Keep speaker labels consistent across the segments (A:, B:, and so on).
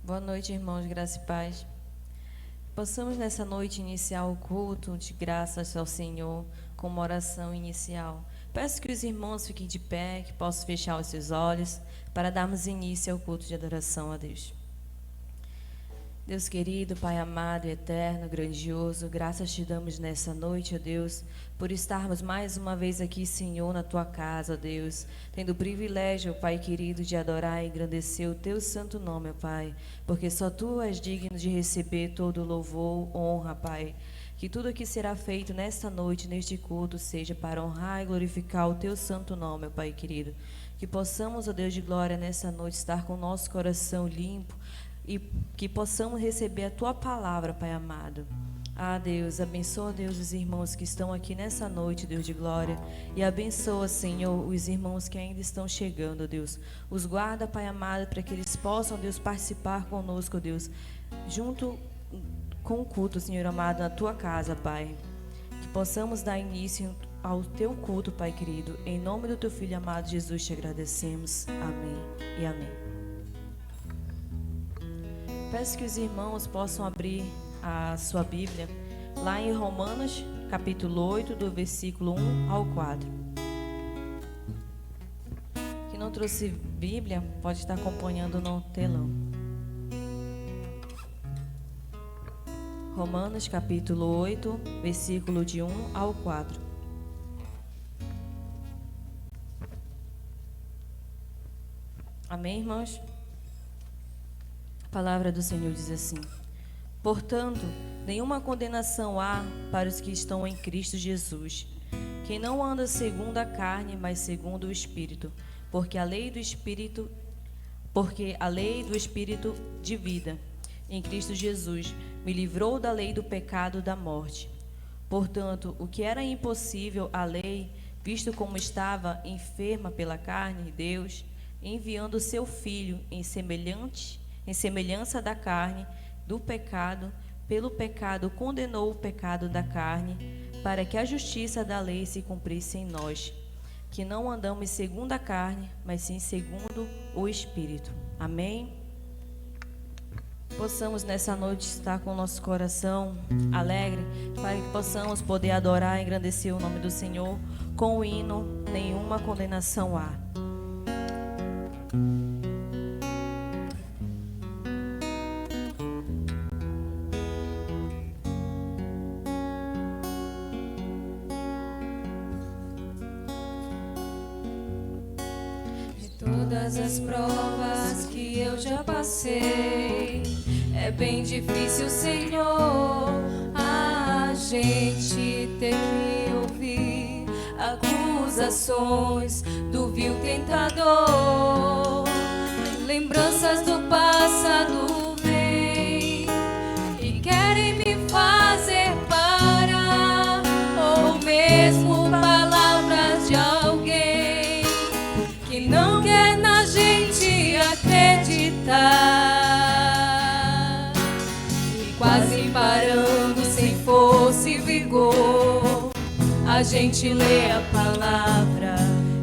A: Boa noite, irmãos, graça e paz. Possamos nessa noite iniciar o culto de graças ao Senhor com uma oração inicial. Peço que os irmãos fiquem de pé, que possam fechar os seus olhos para darmos início ao culto de adoração a Deus. Deus querido, Pai amado e eterno, grandioso, graças te damos nessa noite, ó Deus, por estarmos mais uma vez aqui, Senhor, na tua casa, ó Deus, tendo o privilégio, Pai querido, de adorar e engrandecer o teu santo nome, ó Pai, porque só tu és digno de receber todo louvor, honra, Pai. Que tudo o que será feito nesta noite, neste culto, seja para honrar e glorificar o teu santo nome, ó Pai querido. Que possamos, ó Deus de glória, nessa noite estar com o nosso coração limpo, e que possamos receber a Tua palavra, Pai amado. Ah, Deus, abençoa, Deus, os irmãos que estão aqui nessa noite, Deus de glória, e abençoa, Senhor, os irmãos que ainda estão chegando, Deus. Os guarda, Pai amado, para que eles possam, Deus, participar conosco, Deus, junto com o culto, Senhor amado, na Tua casa, Pai. Que possamos dar início ao Teu culto, Pai querido. Em nome do Teu Filho amado Jesus te agradecemos. Amém e amém. Peço que os irmãos possam abrir a sua Bíblia lá em Romanos, capítulo 8, do versículo 1 ao 4. Quem não trouxe Bíblia pode estar acompanhando no telão. Romanos, capítulo 8, versículo de 1 ao 4. Amém, irmãos? A palavra do Senhor diz assim: portanto, nenhuma condenação há para os que estão em Cristo Jesus, quem não anda segundo a carne, mas segundo o Espírito, porque a lei do Espírito de vida em Cristo Jesus me livrou da lei do pecado e da morte. Portanto, o que era impossível à lei, visto como estava enferma pela carne, Deus, enviando o seu Filho em semelhança da carne, do pecado, pelo pecado condenou o pecado da carne, para que a justiça da lei se cumprisse em nós, que não andamos segundo a carne, mas sim segundo o Espírito. Amém? Possamos nessa noite estar com o nosso coração alegre, para que possamos poder adorar e engrandecer o nome do Senhor com o hino Nenhuma Condenação Há.
B: Todas as provas que eu já passei, é bem difícil, Senhor, a gente ter que ouvir acusações do vil tentador. Lembranças do passado vêm e querem me fazer parar, ou mesmo palavras de alguém que não quer na gente acreditar. E quase parando sem força e vigor, a gente lê a palavra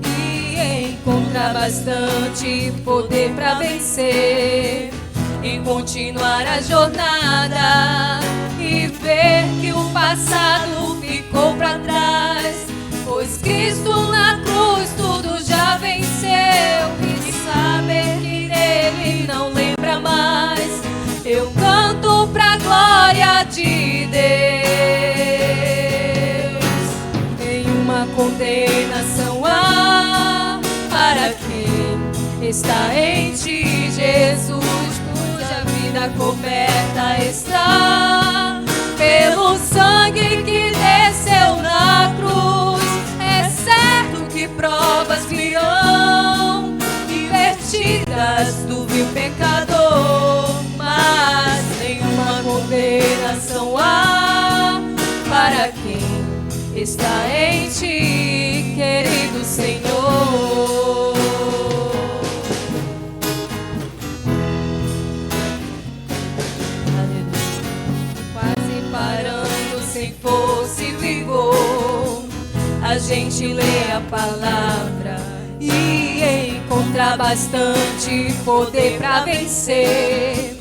B: e encontra bastante poder para vencer, em continuar a jornada e ver que o passado ficou para trás, pois Cristo na cruz tudo já venceu, e saber que nele não lembra mais, eu canto pra glória de Deus. Nenhuma condenação há para quem está em ti, Jesus, cuja vida coberta está pelo sangue que desceu na cruz. É certo que provas virão, divertidas do vil pecador, mas nenhuma condenação há para quem está em ti, querido Senhor. Quase parando sem força e vigor, a gente lê a palavra e encontra bastante poder pra vencer,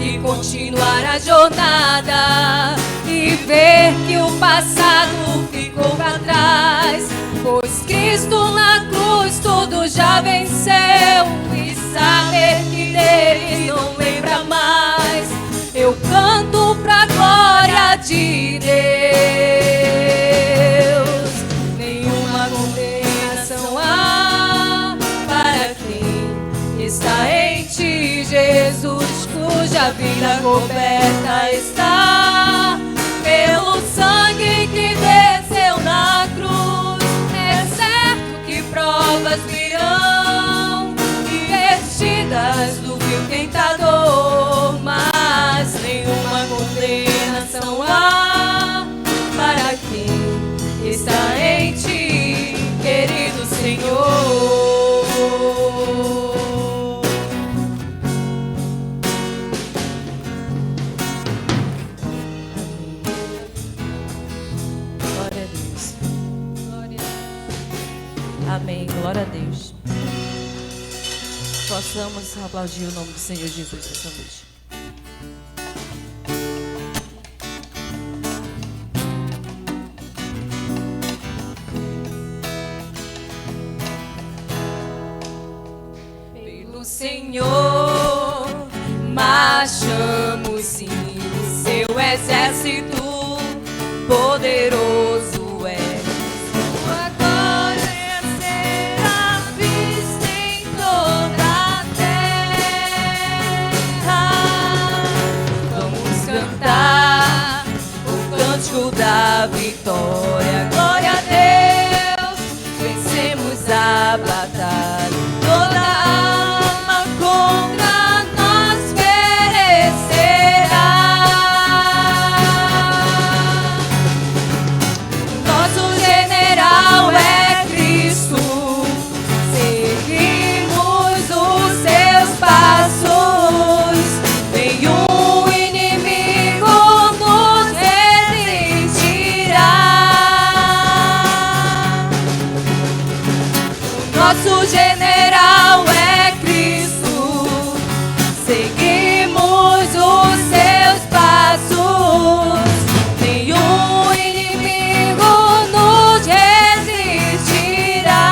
B: e continuar a jornada e ver que o passado ficou para trás, pois Cristo na cruz tudo já venceu, e saber que dele não lembra mais. Eu canto pra glória de Deus. Nenhuma condenação há para quem está em ti, Jesus, cuja vida coberta está pelo sangue que desceu na cruz. É certo que provas virão, investidas do vil tentador, mas nenhuma condenação há para quem está em ti, querido Senhor.
A: Glória a Deus. Amém. Glória a Deus. Possamos aplaudir o nome do Senhor Jesus essa noite.
B: Pelo Senhor marchamos sim, seu exército poderoso é. Sua glória será vista em toda a terra. Vamos cantar o cântico da vitória. Glória a Deus, vencemos a batalha. Toda alma contra nós perecerá. Nosso general é Cristo, seguimos os seus passos. Nenhum inimigo nos resistirá. Nosso general é Cristo, seguimos os seus passos. Nenhum inimigo nos resistirá.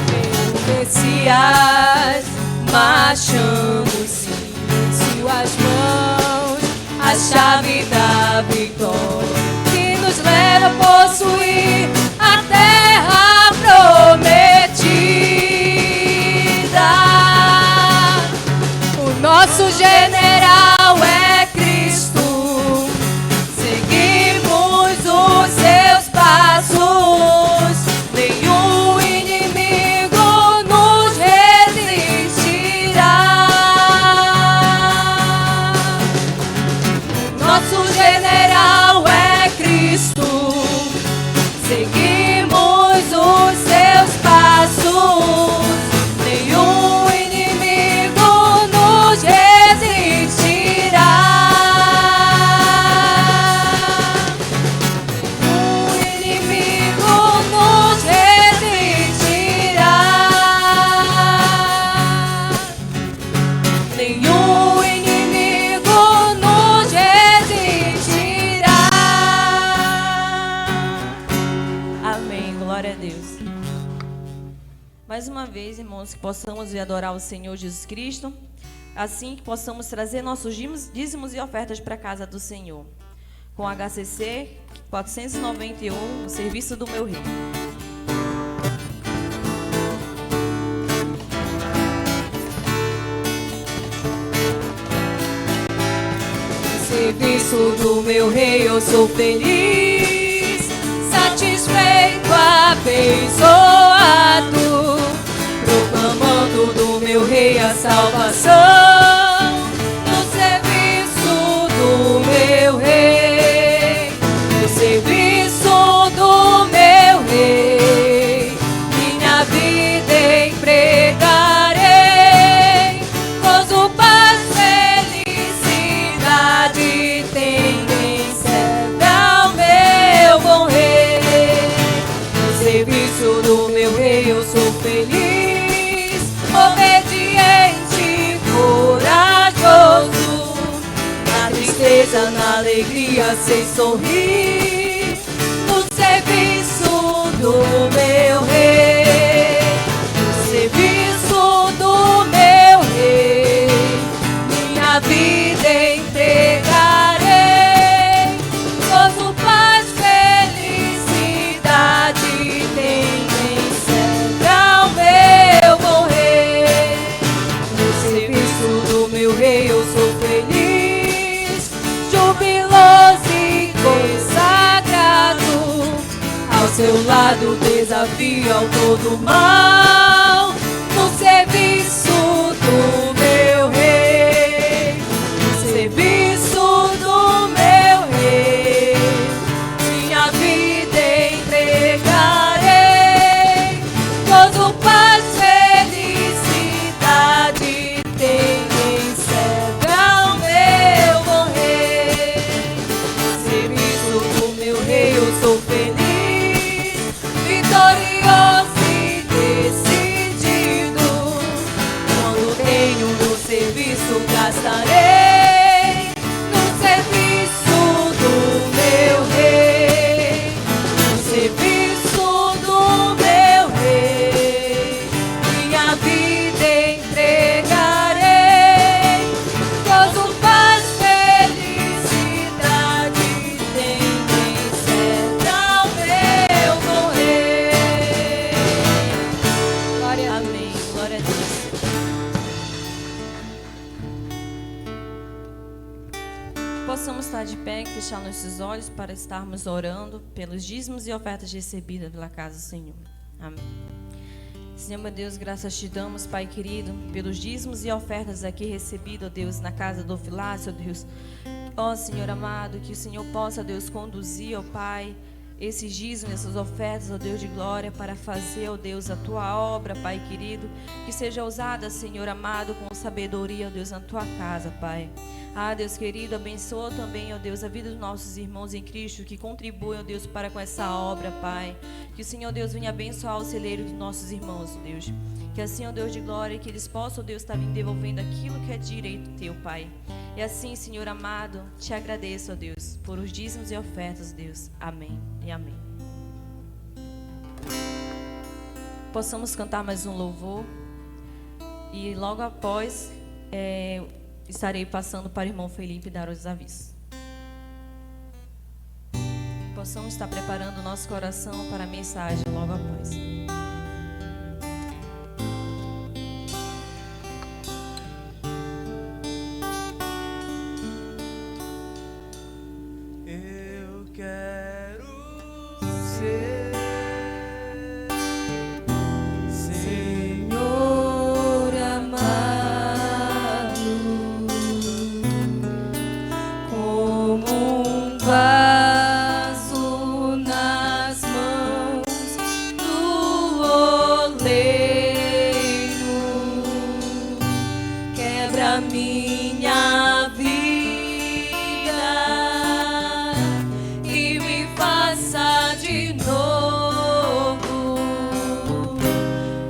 B: Pelo Messias marchamos sim, em suas mãos a chave da vitória que nos leva a possuir a terra prometida. O nosso general é Cristo, seguimos os seus passos. Nenhum inimigo nos resistirá. Nosso general é Cristo, seguimos os seus passos. Nenhum inimigo nos resistirá. Nenhum inimigo nos resistirá. Nenhum inimigo nos resistirá.
A: Amém. Glória a Deus. Mais uma vez, irmãos, que possamos ir adorar o Senhor Jesus Cristo, assim que possamos trazer nossos dízimos e ofertas para a casa do Senhor. Com HCC 491, o serviço do meu rei.
B: Serviço do meu rei, eu sou feliz, satisfeito, abençoado, proclamando do meu rei a salvação. No serviço do meu rei, no serviço do meu rei, minha vida empregarei, gozo, paz, felicidade tem quem serve ao meu bom rei. No serviço do meu rei eu sou feliz, obediente tristeza, na alegria, sei sorrir no serviço do meu Rei, no serviço do meu Rei, minha vida entregarei, gozo, paz, felicidade tem quem serve ao meu bom Rei. No serviço do meu Rei eu sou feliz, jubiloso e consagrado, ao seu lado desafio ao todo mal, no serviço do meu Rei, no serviço do meu Rei, minha vida entregarei, gozo, paz, felicidade tem quem serve ao meu bom Rei. No serviço do meu Rei eu sou feliz, vitorioso e decidido. Quando tenho no serviço gastarei, no serviço do meu Rei, no serviço do meu Rei, minha vida entregarei, gozo, paz, felicidade tem quem serve ao meu bom Rei. Glória a
A: Amém. Glória a Deus. Possamos estar de pé e fechar nossos olhos para estarmos orando pelos dízimos e ofertas recebidas pela casa do Senhor. Amém. Senhor, meu Deus, graças te damos, Pai querido, pelos dízimos e ofertas aqui recebidos, ó Deus, na casa do Filácio, ó Deus. Ó Senhor amado, que o Senhor possa, Deus, conduzir, ó Pai, esses dízimos, essas ofertas, ó Deus de glória, para fazer, ó Deus, a tua obra, Pai querido, que seja usada, Senhor amado, com sabedoria, ó Deus, na tua casa, Pai. Ah, Deus querido, abençoa também, ó Deus, a vida dos nossos irmãos em Cristo que contribuem, ó Deus, para com essa obra, Pai. Que o Senhor, Deus, venha abençoar o celeiro dos nossos irmãos, ó Deus. Que assim, ó Deus de glória, que eles possam, ó Deus, estar vindo devolvendo aquilo que é direito teu, Pai. E assim, Senhor amado, te agradeço, ó Deus, por os dízimos e ofertas, Deus. Amém e amém. Possamos cantar mais um louvor. E logo após, estarei passando para o irmão Felipe dar os avisos. Possamos estar preparando o nosso coração para a mensagem logo após.
C: Eu quero ser
B: Senhor amado, como um vaso nas mãos do oleiro, quebra minha vida e me faça de novo.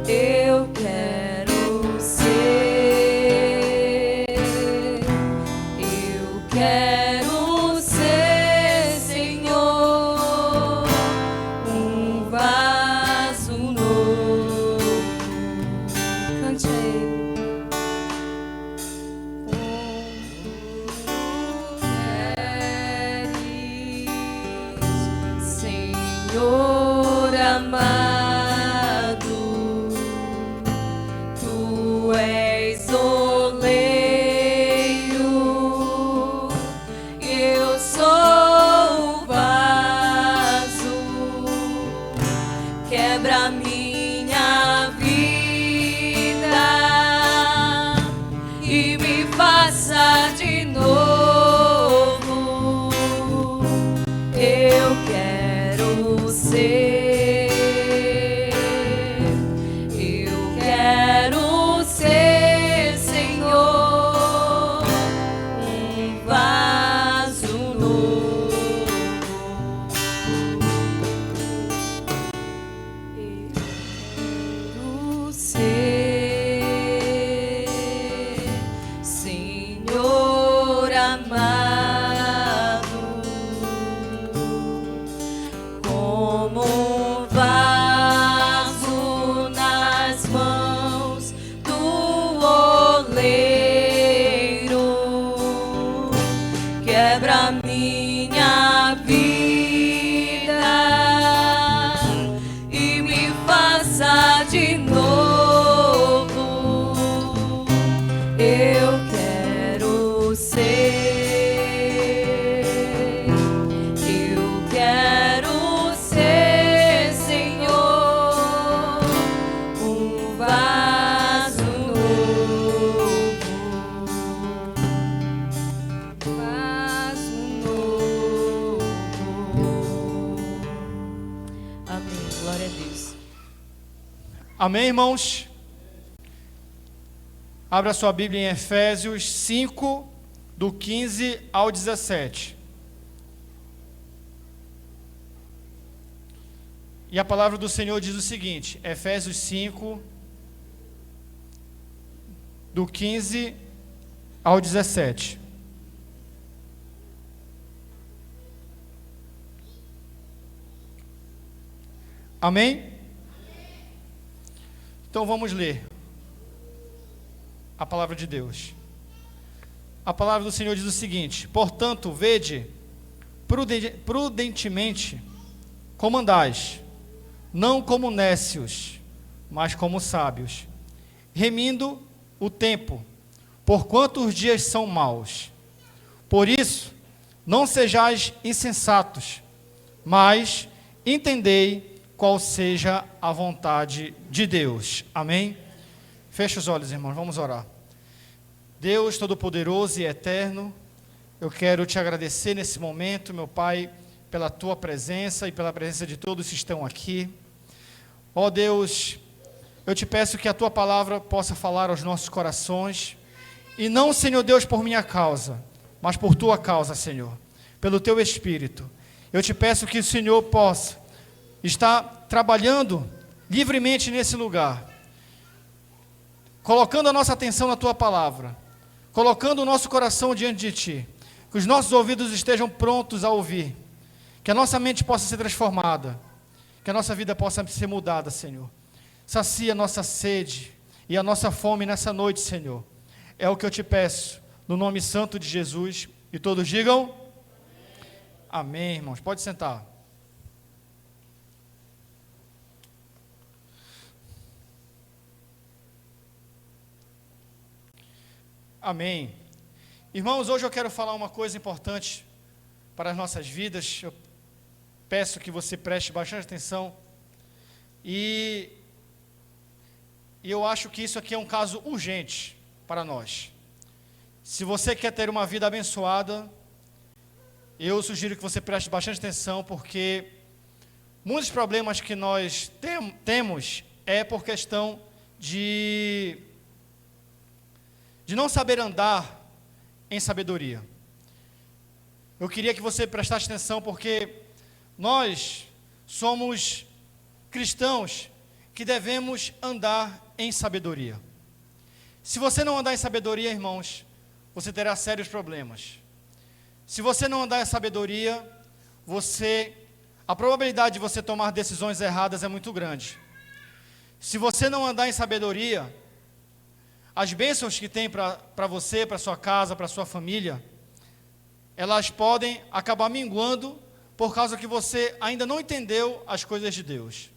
B: Eu quero ser, Senhor, um vaso novo. Cante aí. eu quero ser. Eu quero ser, Senhor, um vaso novo, vaso novo.
A: Amém. Glória a Deus.
D: Amém, irmãos? Abra sua Bíblia em Efésios 5, do 15 ao 17. E a palavra do Senhor diz o seguinte, Efésios 5, do 15 ao 17. Amém? Então vamos ler a palavra de Deus. A palavra do Senhor diz o seguinte: portanto, vede prudentemente como andais, não como nécios, mas como sábios, remindo o tempo, porquanto os dias são maus. Por isso, não sejais insensatos, mas entendei qual seja a vontade de Deus. Amém? Feche os olhos, irmãos, vamos orar. Deus Todo-Poderoso e Eterno, eu quero te agradecer nesse momento, meu Pai, pela tua presença e pela presença de todos que estão aqui. Ó Deus, eu te peço que a tua palavra possa falar aos nossos corações, e não, Senhor Deus, por minha causa, mas por tua causa, Senhor, pelo teu Espírito. Eu te peço que o Senhor possa estar trabalhando livremente nesse lugar, colocando a nossa atenção na tua palavra, colocando o nosso coração diante de ti, que os nossos ouvidos estejam prontos a ouvir, que a nossa mente possa ser transformada, que a nossa vida possa ser mudada, Senhor. Sacia a nossa sede e a nossa fome nessa noite, Senhor. É o que eu te peço, no nome santo de Jesus, e todos digam amém, irmãos. Pode sentar. Amém. Irmãos, hoje eu quero falar uma coisa importante para as nossas vidas. Eu peço que você preste bastante atenção. E eu acho que isso aqui é um caso urgente para nós. Se você quer ter uma vida abençoada, eu sugiro que você preste bastante atenção, porque muitos problemas que nós temos é por questão de não saber andar em sabedoria. Eu queria que você prestasse atenção, porque nós somos cristãos que devemos andar em sabedoria. Se você não andar em sabedoria, irmãos, você terá sérios problemas. Se você não andar em sabedoria, a probabilidade de você tomar decisões erradas é muito grande. Se você não andar em sabedoria, as bênçãos que tem para você, para sua casa, para sua família, elas podem acabar minguando por causa que você ainda não entendeu as coisas de Deus.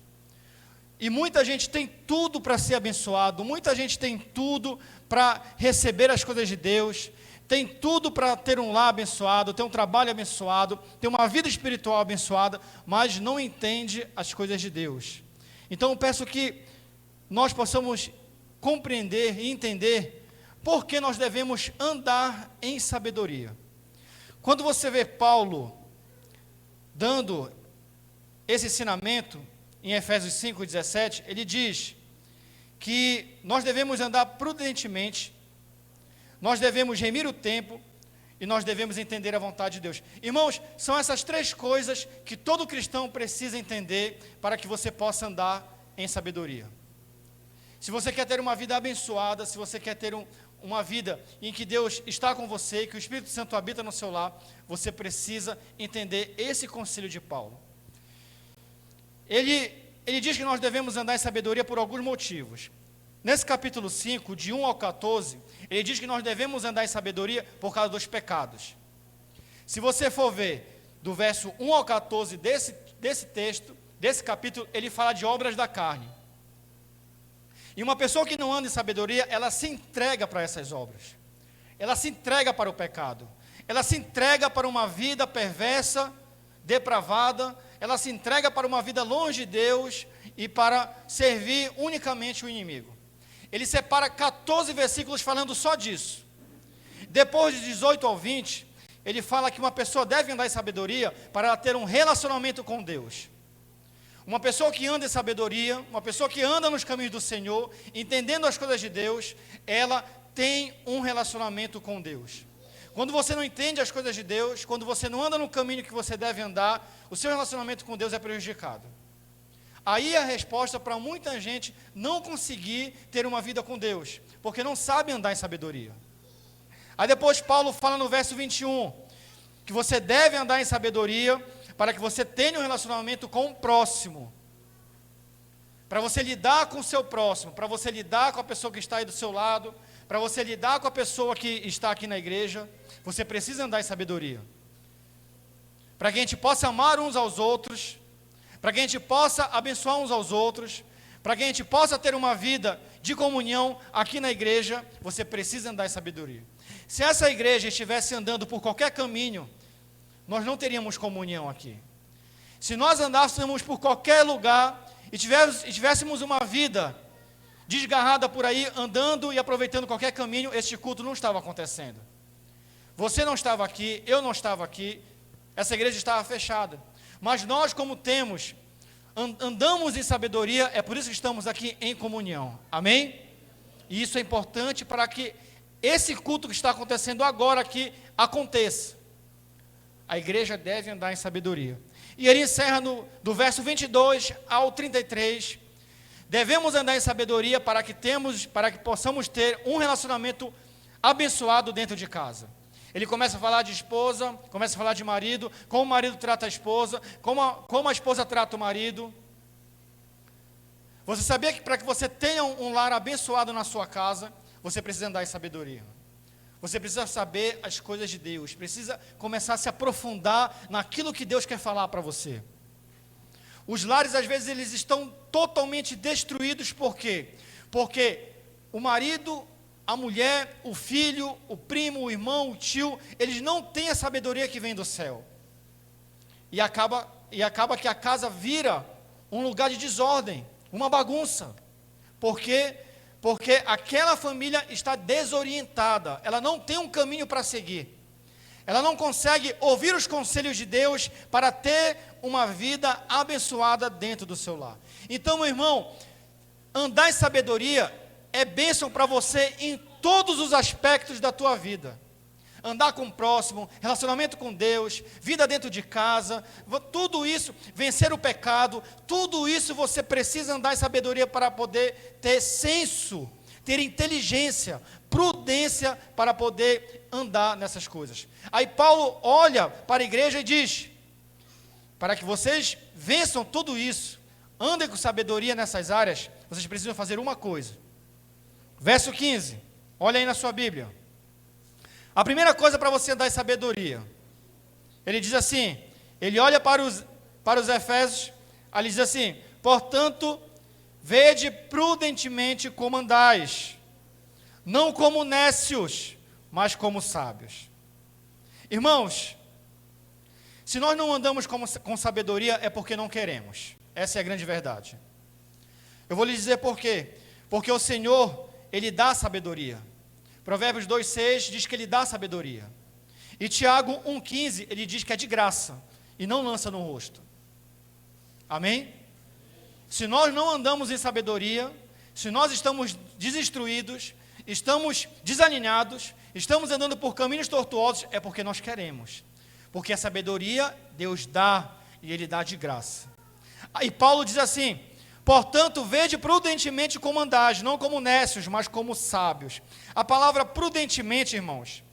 D: E muita gente tem tudo para ser abençoado, muita gente tem tudo para receber as coisas de Deus, tem tudo para ter um lar abençoado, ter um trabalho abençoado, ter uma vida espiritual abençoada, mas não entende as coisas de Deus. Então eu peço que nós possamos compreender e entender por que nós devemos andar em sabedoria. Quando você vê Paulo dando esse ensinamento em Efésios 5:17, ele diz que nós devemos andar prudentemente, nós devemos remir o tempo e nós devemos entender a vontade de Deus. Irmãos, são essas três coisas que todo cristão precisa entender para que você possa andar em sabedoria. Se você quer ter uma vida abençoada, se você quer ter uma vida em que Deus está com você, que o Espírito Santo habita no seu lar, você precisa entender esse conselho de Paulo. Ele diz que nós devemos andar em sabedoria por alguns motivos. Nesse capítulo 5, de 1 ao 14, ele diz que nós devemos andar em sabedoria por causa dos pecados. Se você for ver do verso 1 ao 14 desse texto, desse capítulo, ele fala de obras da carne. E uma pessoa que não anda em sabedoria, ela se entrega para essas obras. Ela se entrega para o pecado. Ela se entrega para uma vida perversa, depravada. Ela se entrega para uma vida longe de Deus e para servir unicamente o inimigo. Ele separa 14 versículos falando só disso. Depois de 18 ao 20, ele fala que uma pessoa deve andar em sabedoria para ela ter um relacionamento com Deus. Uma pessoa que anda em sabedoria, uma pessoa que anda nos caminhos do Senhor, entendendo as coisas de Deus, ela tem um relacionamento com Deus. Quando você não entende as coisas de Deus, quando você não anda no caminho que você deve andar, o seu relacionamento com Deus é prejudicado. Aí a resposta para muita gente não conseguir ter uma vida com Deus, porque não sabe andar em sabedoria. Aí depois Paulo fala no verso 21, que você deve andar em sabedoria para que você tenha um relacionamento com o próximo. Para você lidar com o seu próximo, para você lidar com a pessoa que está aí do seu lado, para você lidar com a pessoa que está aqui na igreja, você precisa andar em sabedoria. Para que a gente possa amar uns aos outros, para que a gente possa abençoar uns aos outros, para que a gente possa ter uma vida de comunhão aqui na igreja, você precisa andar em sabedoria. Se essa igreja estivesse andando por qualquer caminho, nós não teríamos comunhão aqui. Se nós andássemos por qualquer lugar e tivéssemos uma vida desgarrada por aí, andando e aproveitando qualquer caminho, este culto não estava acontecendo. Você não estava aqui, eu não estava aqui, essa igreja estava fechada. Mas nós, como andamos em sabedoria, é por isso que estamos aqui em comunhão. Amém? E isso é importante para que esse culto que está acontecendo agora aqui aconteça. A igreja deve andar em sabedoria. E ele encerra do verso 22 ao 33. Devemos andar em sabedoria para que possamos ter um relacionamento abençoado dentro de casa. Ele começa a falar de esposa, começa a falar de marido, como o marido trata a esposa, como a esposa trata o marido. Você sabia que para que você tenha um lar abençoado na sua casa, você precisa andar em sabedoria. Você precisa saber as coisas de Deus, precisa começar a se aprofundar naquilo que Deus quer falar para você. Os lares, às vezes, eles estão totalmente destruídos, por quê? Porque o marido, a mulher, o filho, o primo, o irmão, o tio, eles não têm a sabedoria que vem do céu. E acaba que a casa vira um lugar de desordem, uma bagunça. Porque aquela família está desorientada, ela não tem um caminho para seguir. Ela não consegue ouvir os conselhos de Deus para ter uma vida abençoada dentro do seu lar. Então, meu irmão, andar em sabedoria é bênção para você em todos os aspectos da tua vida. Andar com o próximo, relacionamento com Deus, vida dentro de casa, tudo isso, vencer o pecado, tudo isso você precisa andar em sabedoria para poder ter senso, ter inteligência, prudência para poder andar nessas coisas. Aí Paulo olha para a igreja e diz, para que vocês vençam tudo isso, andem com sabedoria nessas áreas, vocês precisam fazer uma coisa. Verso 15, olha aí na sua Bíblia. A primeira coisa para você andar em sabedoria, ele diz assim, ele olha para os Efésios, ele diz assim, portanto, vede prudentemente como andais, não como nécios, mas como sábios. Irmãos, se nós não andamos com sabedoria, é porque não queremos. Essa é a grande verdade. Eu vou lhe dizer por quê. Porque o Senhor, Ele dá sabedoria. Provérbios 2,6 diz que Ele dá sabedoria. E Tiago 1,15, ele diz que é de graça, e não lança no rosto. Amém? Se nós não andamos em sabedoria, se nós estamos desinstruídos, estamos desalinhados, estamos andando por caminhos tortuosos, é porque nós queremos. Porque a sabedoria Deus dá, e Ele dá de graça. Aí Paulo diz assim, portanto, vede prudentemente como andais, não como nécios, mas como sábios. A palavra prudentemente, irmãos,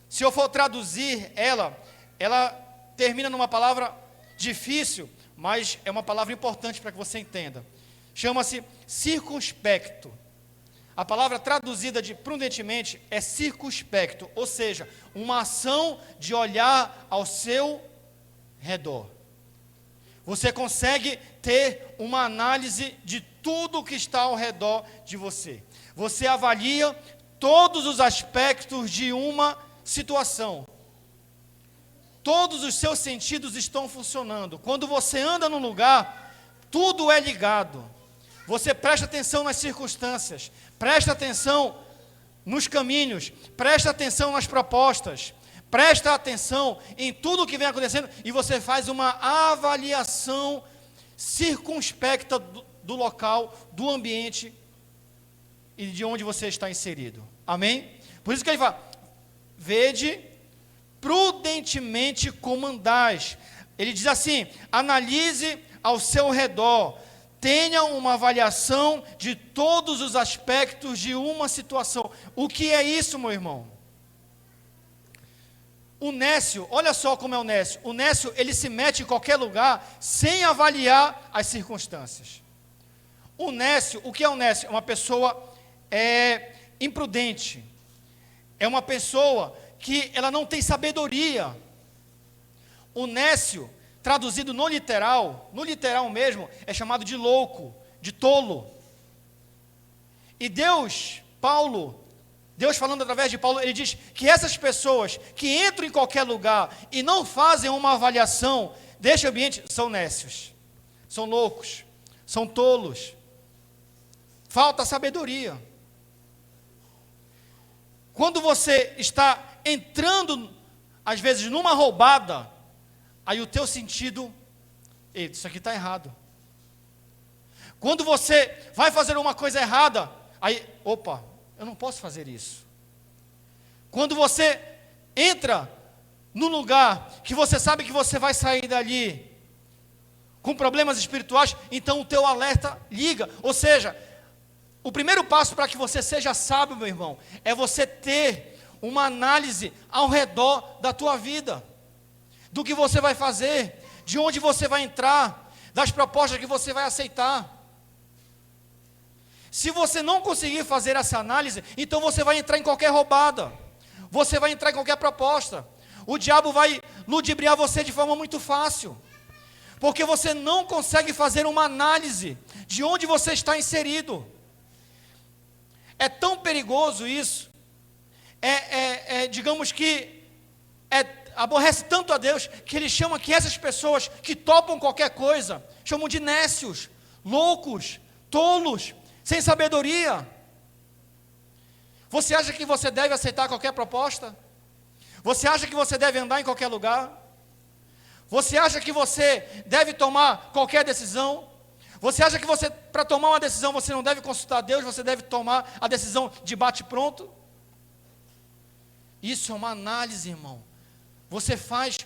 D: se eu for traduzir ela termina numa palavra difícil, mas é uma palavra importante para que você entenda. Chama-se circunspecto. A palavra traduzida de prudentemente é circunspecto, ou seja, uma ação de olhar ao seu redor. Você consegue ter uma análise de tudo que está ao redor de você. Você avalia todos os aspectos de uma situação. Todos os seus sentidos estão funcionando. Quando você anda num lugar, tudo é ligado. Você presta atenção nas circunstâncias, presta atenção nos caminhos, presta atenção nas propostas, presta atenção em tudo que vem acontecendo e você faz uma avaliação circunspecta do local, do ambiente e de onde você está inserido. Amém? Por isso que ele fala, vede prudentemente como andais. Ele diz assim, analise ao seu redor, tenha uma avaliação de todos os aspectos de uma situação. O que é isso, meu irmão? O nécio, olha só como é o nécio. O nécio, ele se mete em qualquer lugar sem avaliar as circunstâncias. O nécio, o que é o nécio? É uma pessoa imprudente. É uma pessoa que ela não tem sabedoria. O nécio, traduzido no literal mesmo, é chamado de louco, de tolo. E Deus falando através de Paulo, ele diz que essas pessoas que entram em qualquer lugar e não fazem uma avaliação deste ambiente, são nécios, são loucos, são tolos. Falta sabedoria. Quando você está entrando, às vezes, numa roubada, aí o teu sentido, isso aqui está errado. Quando você vai fazer uma coisa errada, aí, opa, eu não posso fazer isso. Quando você entra num lugar que você sabe que você vai sair dali com problemas espirituais, então o teu alerta liga. Ou seja, o primeiro passo para que você seja sábio, meu irmão, é você ter uma análise ao redor da tua vida, do que você vai fazer, de onde você vai entrar, das propostas que você vai aceitar. Se você não conseguir fazer essa análise, então você vai entrar em qualquer roubada, você vai entrar em qualquer proposta. O diabo vai ludibriar você de forma muito fácil, porque você não consegue fazer uma análise de onde você está inserido. É tão perigoso isso, digamos que aborrece tanto a Deus, que ele chama que essas pessoas que topam qualquer coisa, chamam de nécios, loucos, tolos, sem sabedoria. Você acha que você deve aceitar qualquer proposta? Você acha que você deve andar em qualquer lugar? Você acha que você deve tomar qualquer decisão? Você acha que para tomar uma decisão, você não deve consultar Deus, você deve tomar a decisão de bate-pronto? Isso é uma análise, irmão. Você faz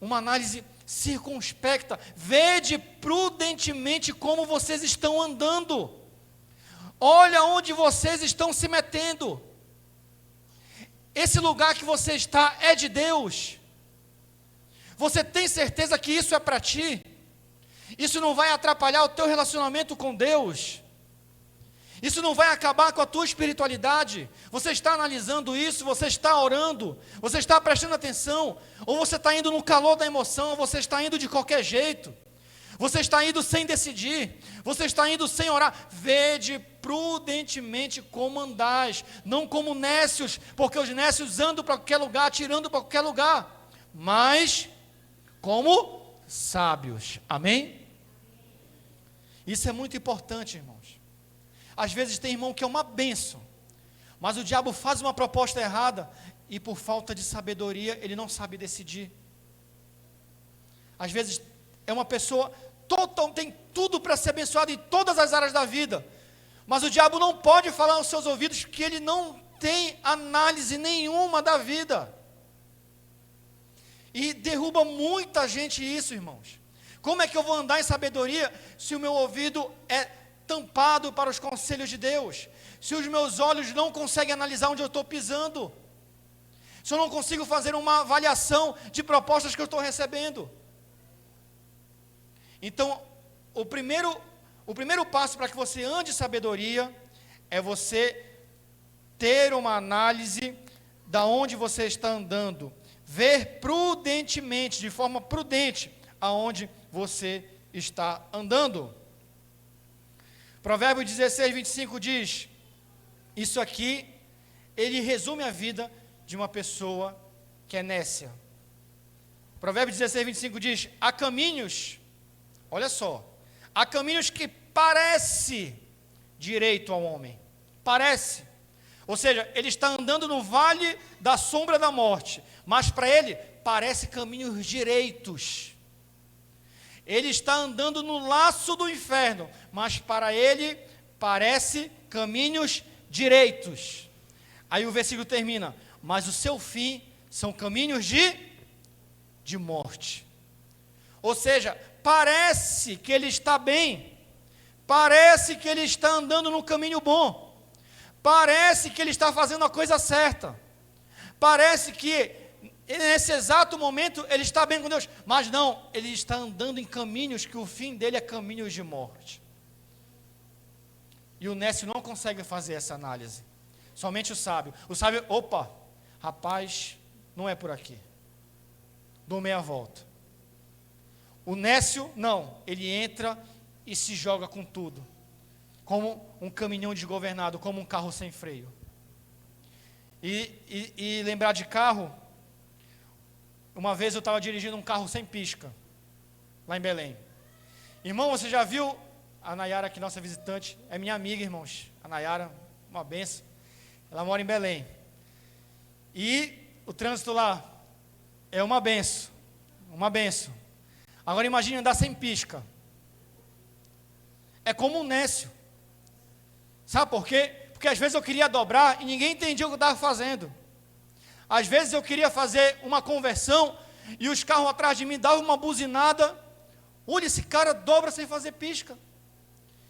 D: uma análise circunspecta. Vede prudentemente como vocês estão andando. Olha onde vocês estão se metendo. Esse lugar que você está é de Deus. Você tem certeza que isso é para ti? Isso não vai atrapalhar o teu relacionamento com Deus? Isso não vai acabar com a tua espiritualidade? Você está analisando isso? Você está orando? Você está prestando atenção? Ou você está indo no calor da emoção? Ou você está indo de qualquer jeito? Você está indo sem decidir? Você está indo sem orar? Vede prudentemente como andais, não como nécios, porque os nécios andam para qualquer lugar, atirando para qualquer lugar, mas como sábios. Amém? Isso é muito importante, irmãos. Às vezes tem irmão que é uma bênção, mas o diabo faz uma proposta errada e por falta de sabedoria ele não sabe decidir. Às vezes é uma pessoa tem tudo para ser abençoado em todas as áreas da vida, mas o diabo não pode falar aos seus ouvidos que ele não tem análise nenhuma da vida. E derruba muita gente isso, irmãos. Como é que eu vou andar em sabedoria se o meu ouvido é tampado para os conselhos de Deus? Se os meus olhos não conseguem analisar onde eu estou pisando? Se eu não consigo fazer uma avaliação de propostas que eu estou recebendo? Então, o primeiro passo para que você ande em sabedoria é você ter uma análise da onde você está andando. Ver prudentemente, de forma prudente, aonde você está andando. Provérbios 16, 25 diz, isso aqui, ele resume a vida de uma pessoa que é nécia. Provérbios 16, 25 diz, há caminhos, olha só, há caminhos que parece direito ao homem, parece, ou seja, ele está andando no vale da sombra da morte, mas para ele parece caminhos direitos. Ele está andando no laço do inferno, mas para ele parece caminhos direitos. Aí o versículo termina, mas o seu fim são caminhos de morte. Ou seja, parece que ele está bem, parece que ele está andando no caminho bom, parece que ele está fazendo a coisa certa, parece que nesse exato momento ele está bem com Deus, mas não, ele está andando em caminhos que o fim dele é caminhos de morte. E o nécio não consegue fazer essa análise, somente o sábio, opa, rapaz, não é por aqui, dou meia volta. O nécio, não, ele entra e se joga com tudo, como um caminhão desgovernado, como um carro sem freio. E lembrar de carro, uma vez eu estava dirigindo um carro sem pisca, lá em Belém. Irmão, você já viu, a Nayara, que nossa visitante, é minha amiga, irmãos, a Nayara, uma benção, ela mora em Belém. E o trânsito lá é uma benção, uma benção. Agora imagine andar sem pisca. É como um nécio. Sabe por quê? Porque às vezes eu queria dobrar e ninguém entendia o que eu estava fazendo. Às vezes eu queria fazer uma conversão e os carros atrás de mim davam uma buzinada. Olha, esse cara dobra sem fazer pisca.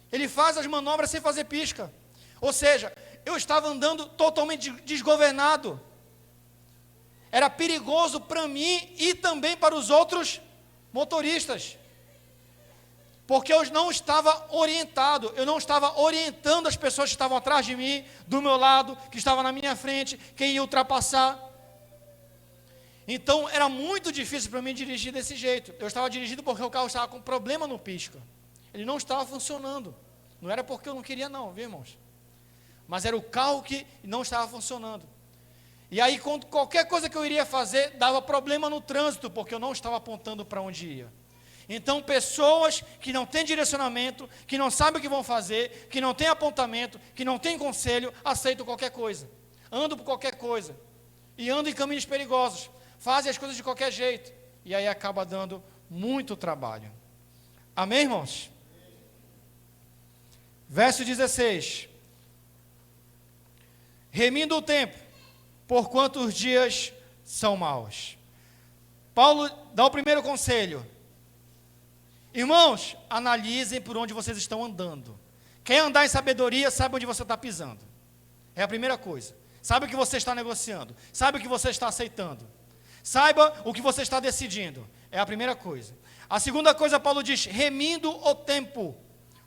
D: Ele faz as manobras sem fazer pisca. Ou seja, eu estava andando totalmente desgovernado. Era perigoso para mim e também para os outros motoristas. Porque eu não estava orientado, eu não estava orientando as pessoas que estavam atrás de mim, do meu lado, que estavam na minha frente, quem ia ultrapassar. Então era muito difícil para mim dirigir desse jeito. Eu estava dirigindo porque o carro estava com problema no pisca. Ele não estava funcionando. Não era porque eu não queria não, viu, irmãos? Mas era o carro que não estava funcionando. E aí qualquer coisa que eu iria fazer dava problema no trânsito, porque eu não estava apontando para onde ia. Então, pessoas que não têm direcionamento, que não sabem o que vão fazer, que não têm apontamento, que não têm conselho, aceitam qualquer coisa, andam por qualquer coisa, e andam em caminhos perigosos, fazem as coisas de qualquer jeito, e aí acaba dando muito trabalho. Amém, irmãos? Verso 16. Remindo o tempo, porquanto os dias são maus. Paulo dá o primeiro conselho. Irmãos, analisem por onde vocês estão andando. Quer andar em sabedoria, saiba onde você está pisando. É a primeira coisa. Saiba o que você está negociando. Saiba o que você está aceitando. Saiba o que você está decidindo. É a primeira coisa. A segunda coisa, Paulo diz, remindo o tempo,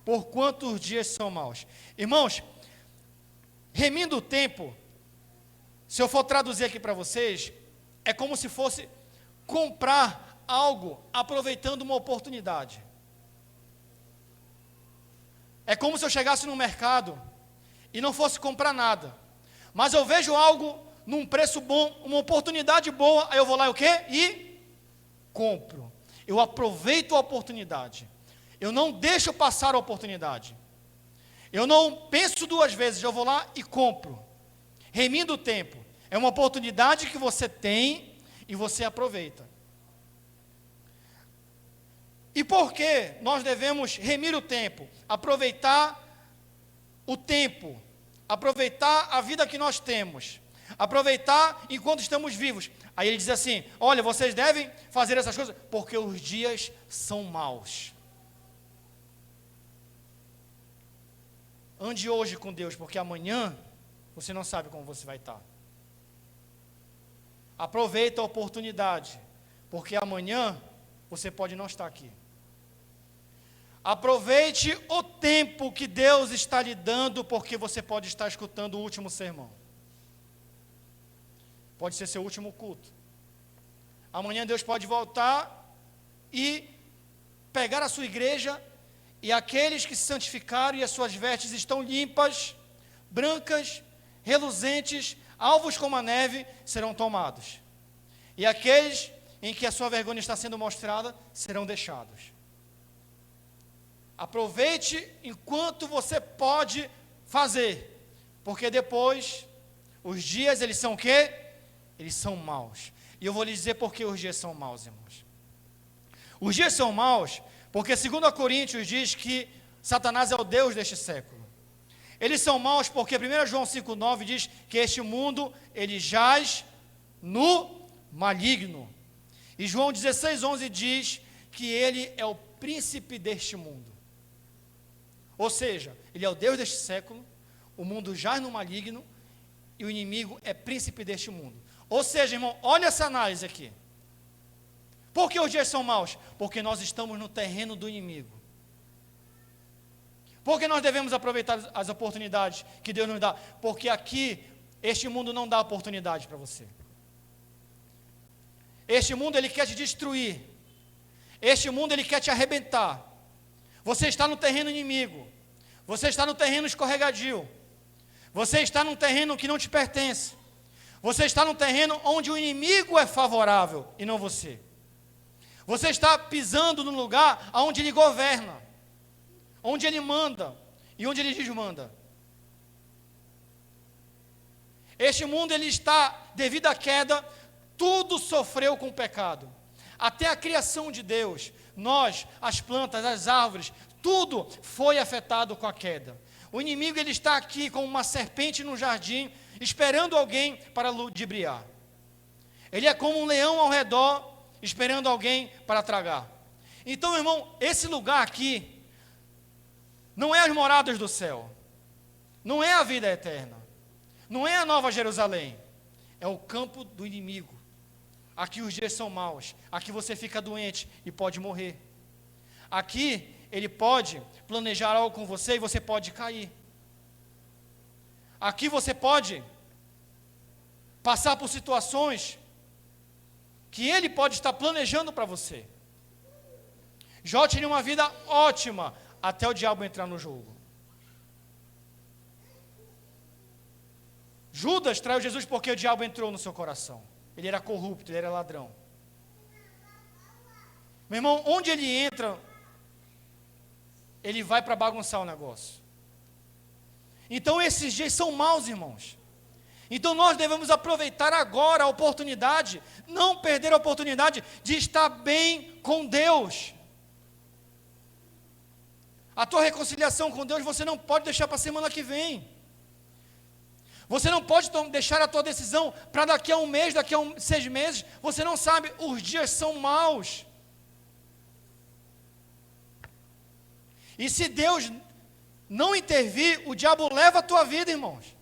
D: porquanto os dias são maus. Irmãos, remindo o tempo, se eu for traduzir aqui para vocês, é como se fosse comprar algo aproveitando uma oportunidade. É como se eu chegasse no mercado e não fosse comprar nada, mas eu vejo algo num preço bom, uma oportunidade boa, aí eu vou lá e o quê? E compro. Eu aproveito a oportunidade. Eu não deixo passar a oportunidade. Eu não penso duas vezes, eu vou lá e compro. Remindo o tempo. É uma oportunidade que você tem e você aproveita. E por que nós devemos remir o tempo? Aproveitar o tempo, aproveitar a vida que nós temos, aproveitar enquanto estamos vivos. Aí ele diz assim, olha, vocês devem fazer essas coisas, porque os dias são maus. Ande hoje com Deus, porque amanhã você não sabe como você vai estar. Aproveita a oportunidade, porque amanhã você pode não estar aqui. Aproveite o tempo que Deus está lhe dando, porque você pode estar escutando o último sermão. Pode ser seu último culto. Amanhã Deus pode voltar e pegar a sua igreja E aqueles que se santificaram e as suas vestes estão limpas, brancas, reluzentes, alvos como a neve, serão tomados. E aqueles em que a sua vergonha está sendo mostrada, serão deixados. Aproveite enquanto você pode fazer, porque depois, os dias, eles são o quê? Eles são maus. E eu vou lhe dizer por que os dias são maus, irmãos. Os dias são maus, porque 2 Coríntios diz que Satanás é o Deus deste século. Eles são maus porque 1 João 5,9 diz que este mundo, ele jaz no maligno. E João 16,11 diz que ele é o príncipe deste mundo. Ou seja, ele é o Deus deste século, o mundo jaz no maligno, e o inimigo é príncipe deste mundo. Ou seja, irmão, olha essa análise aqui. Por que os dias são maus? Porque nós estamos no terreno do inimigo. Por que nós devemos aproveitar as oportunidades que Deus nos dá? Porque aqui, este mundo não dá oportunidade para você. Este mundo, ele quer te destruir. Este mundo, ele quer te arrebentar. Você está no terreno inimigo. Você está no terreno escorregadio. Você está num terreno que não te pertence. Você está num terreno onde o inimigo é favorável e não você. Você está pisando num lugar onde ele governa, onde ele manda e onde ele desmanda. Este mundo, ele está, devido à queda, tudo sofreu com o pecado. Até a criação de Deus, nós, as plantas, as árvores, tudo foi afetado com a queda. O inimigo, ele está aqui como uma serpente no jardim, esperando alguém para ludibriar. Ele é como um leão ao redor, esperando alguém para tragar. Então, irmão, esse lugar aqui não é as moradas do céu, não é a vida eterna, não é a Nova Jerusalém, é o campo do inimigo. Aqui os dias são maus, aqui você fica doente e pode morrer. Aqui ele pode planejar algo com você e você pode cair. Aqui você pode passar por situações que ele pode estar planejando para você. Jó tinha uma vida ótima até o diabo entrar no jogo. Judas traiu Jesus porque o diabo entrou no seu coração. Ele era corrupto, ele era ladrão. Meu irmão, onde ele entra, ele vai para bagunçar o negócio. Então esses dias são maus, irmãos. Então nós devemos aproveitar agora a oportunidade, não perder a oportunidade de estar bem com Deus. A tua reconciliação com Deus você não pode deixar para a semana que vem. Você não pode deixar a tua decisão para daqui a um mês, daqui a 6 meses. Você não sabe, os dias são maus. E se Deus não intervir, o diabo leva a tua vida, irmãos.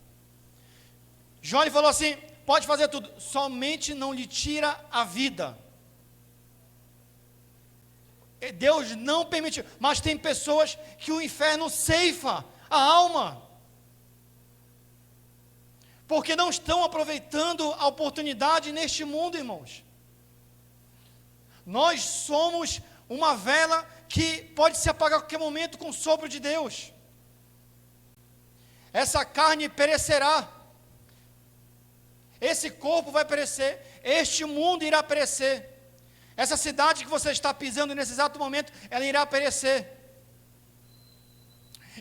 D: Jó falou assim, pode fazer tudo, somente não lhe tira a vida. Deus não permitiu, mas tem pessoas que o inferno ceifa a alma, porque não estão aproveitando a oportunidade neste mundo, irmãos. Nós somos uma vela que pode se apagar a qualquer momento com o sopro de Deus. Essa carne perecerá. Esse corpo vai perecer. Este mundo irá perecer. Essa cidade que você está pisando nesse exato momento, ela irá perecer.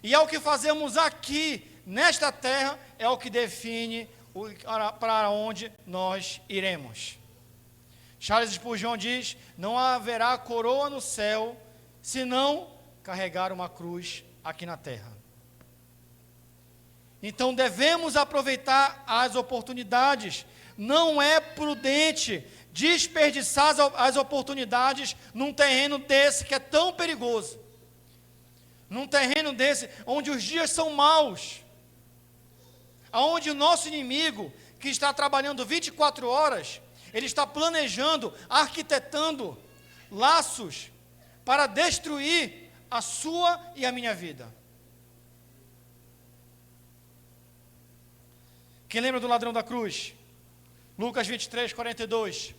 D: E é o que fazemos aqui, nesta terra, é o que define para onde nós iremos. Charles Spurgeon diz, não haverá coroa no céu, se não carregar uma cruz aqui na terra. Então devemos aproveitar as oportunidades. Não é prudente desperdiçar as oportunidades num terreno desse que é tão perigoso. Num terreno desse onde os dias são maus. Onde o nosso inimigo, que está trabalhando 24 horas, ele está planejando, arquitetando laços para destruir a sua e a minha vida. Quem lembra do ladrão da cruz? Lucas 23, 42.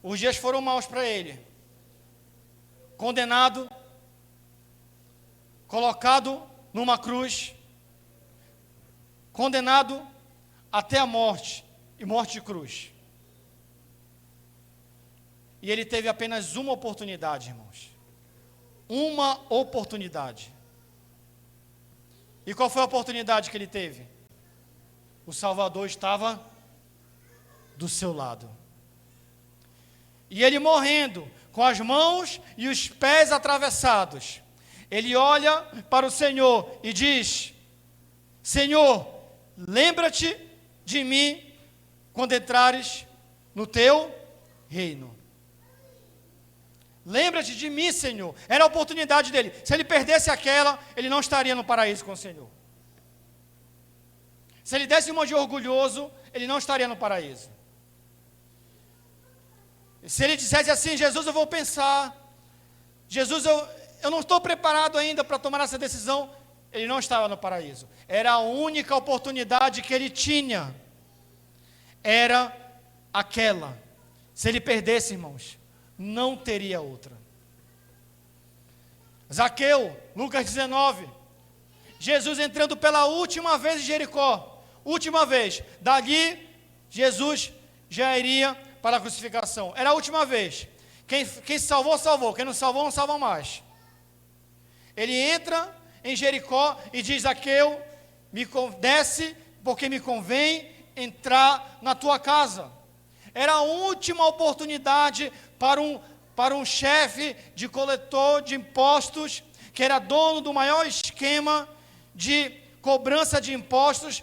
D: Os dias foram maus para ele. Condenado, colocado numa cruz, condenado até a morte, e morte de cruz. E ele teve apenas uma oportunidade, irmãos. Uma oportunidade. E qual foi a oportunidade que ele teve? O Salvador estava do seu lado. E ele morrendo, com as mãos e os pés atravessados, ele olha para o Senhor e diz: Senhor, lembra-te de mim quando entrares no teu reino. Lembra-te de mim, Senhor. Era a oportunidade dele. Se ele perdesse aquela, ele não estaria no paraíso com o Senhor. Se ele desse uma de orgulhoso, ele não estaria no paraíso. Se ele dissesse assim: Jesus, eu vou pensar, Jesus, eu não estou preparado ainda para tomar essa decisão, ele não estava no paraíso. Era a única oportunidade que ele tinha. Era aquela. Se ele perdesse, irmãos, não teria outra. Zaqueu, Lucas 19. Jesus entrando pela última vez em Jericó. Última vez. Dali, Jesus já iria para a crucificação. Era a última vez. Quem salvou, salvou. Quem não salvou, não salva mais. Ele entra em Jericó e diz: Zaqueu, desce, porque me convém entrar na tua casa. Era a última oportunidade para um chefe de coletor de impostos, que era dono do maior esquema de cobrança de impostos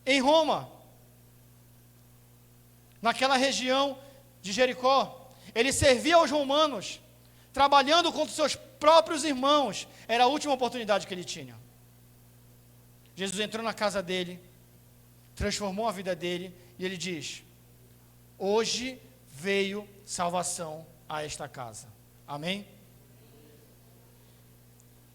D: em Roma, naquela região de Jericó. Ele servia aos romanos, trabalhando contra os seus próprios irmãos. Era a última oportunidade que ele tinha. Jesus entrou na casa dele, transformou a vida dele, e ele diz: hoje veio salvação a esta casa. Amém?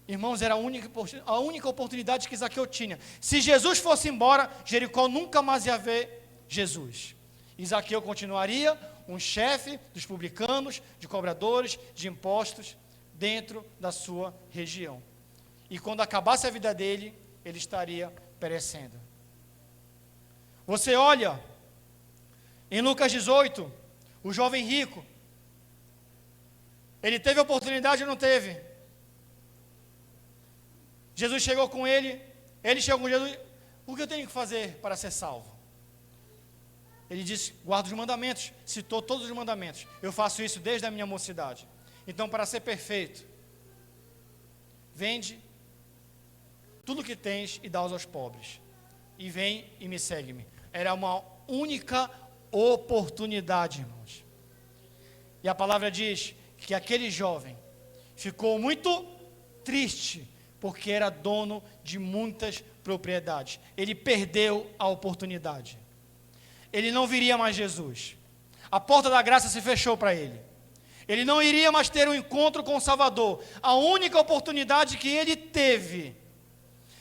D: Irmãos, era a única oportunidade que Zaqueu tinha. Se Jesus fosse embora, Jericó nunca mais ia ver Jesus. E Zaqueu continuaria um chefe dos publicanos, de cobradores, de impostos, dentro da sua região. E quando acabasse a vida dele, ele estaria perecendo. Você olha em Lucas 18, o jovem rico, ele teve a oportunidade ou não teve? Jesus chegou com ele chegou com Jesus: o que eu tenho que fazer para ser salvo? Ele disse: guarda os mandamentos. Citou todos os mandamentos. Eu faço isso desde a minha mocidade. Então, para ser perfeito, vende tudo que tens e dá-os aos pobres, e vem e me segue-me. Era uma única oportunidade, irmãos. E a palavra diz que aquele jovem ficou muito triste, porque era dono de muitas propriedades. Ele perdeu a oportunidade. Ele não viria mais Jesus. A porta da graça se fechou para ele. Ele não iria mais ter um encontro com o Salvador. A única oportunidade que ele teve,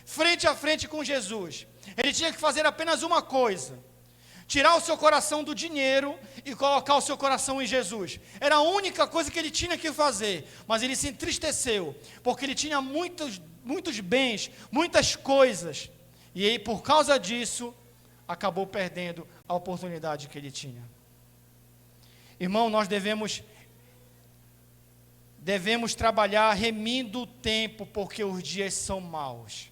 D: frente a frente com Jesus, ele tinha que fazer apenas uma coisa: tirar o seu coração do dinheiro e colocar o seu coração em Jesus. Era a única coisa que ele tinha que fazer. Mas ele se entristeceu, porque ele tinha muitos bens, muitas coisas. E aí, por causa disso, acabou perdendo a oportunidade que ele tinha. Irmão, nós devemos trabalhar remindo o tempo, porque os dias são maus.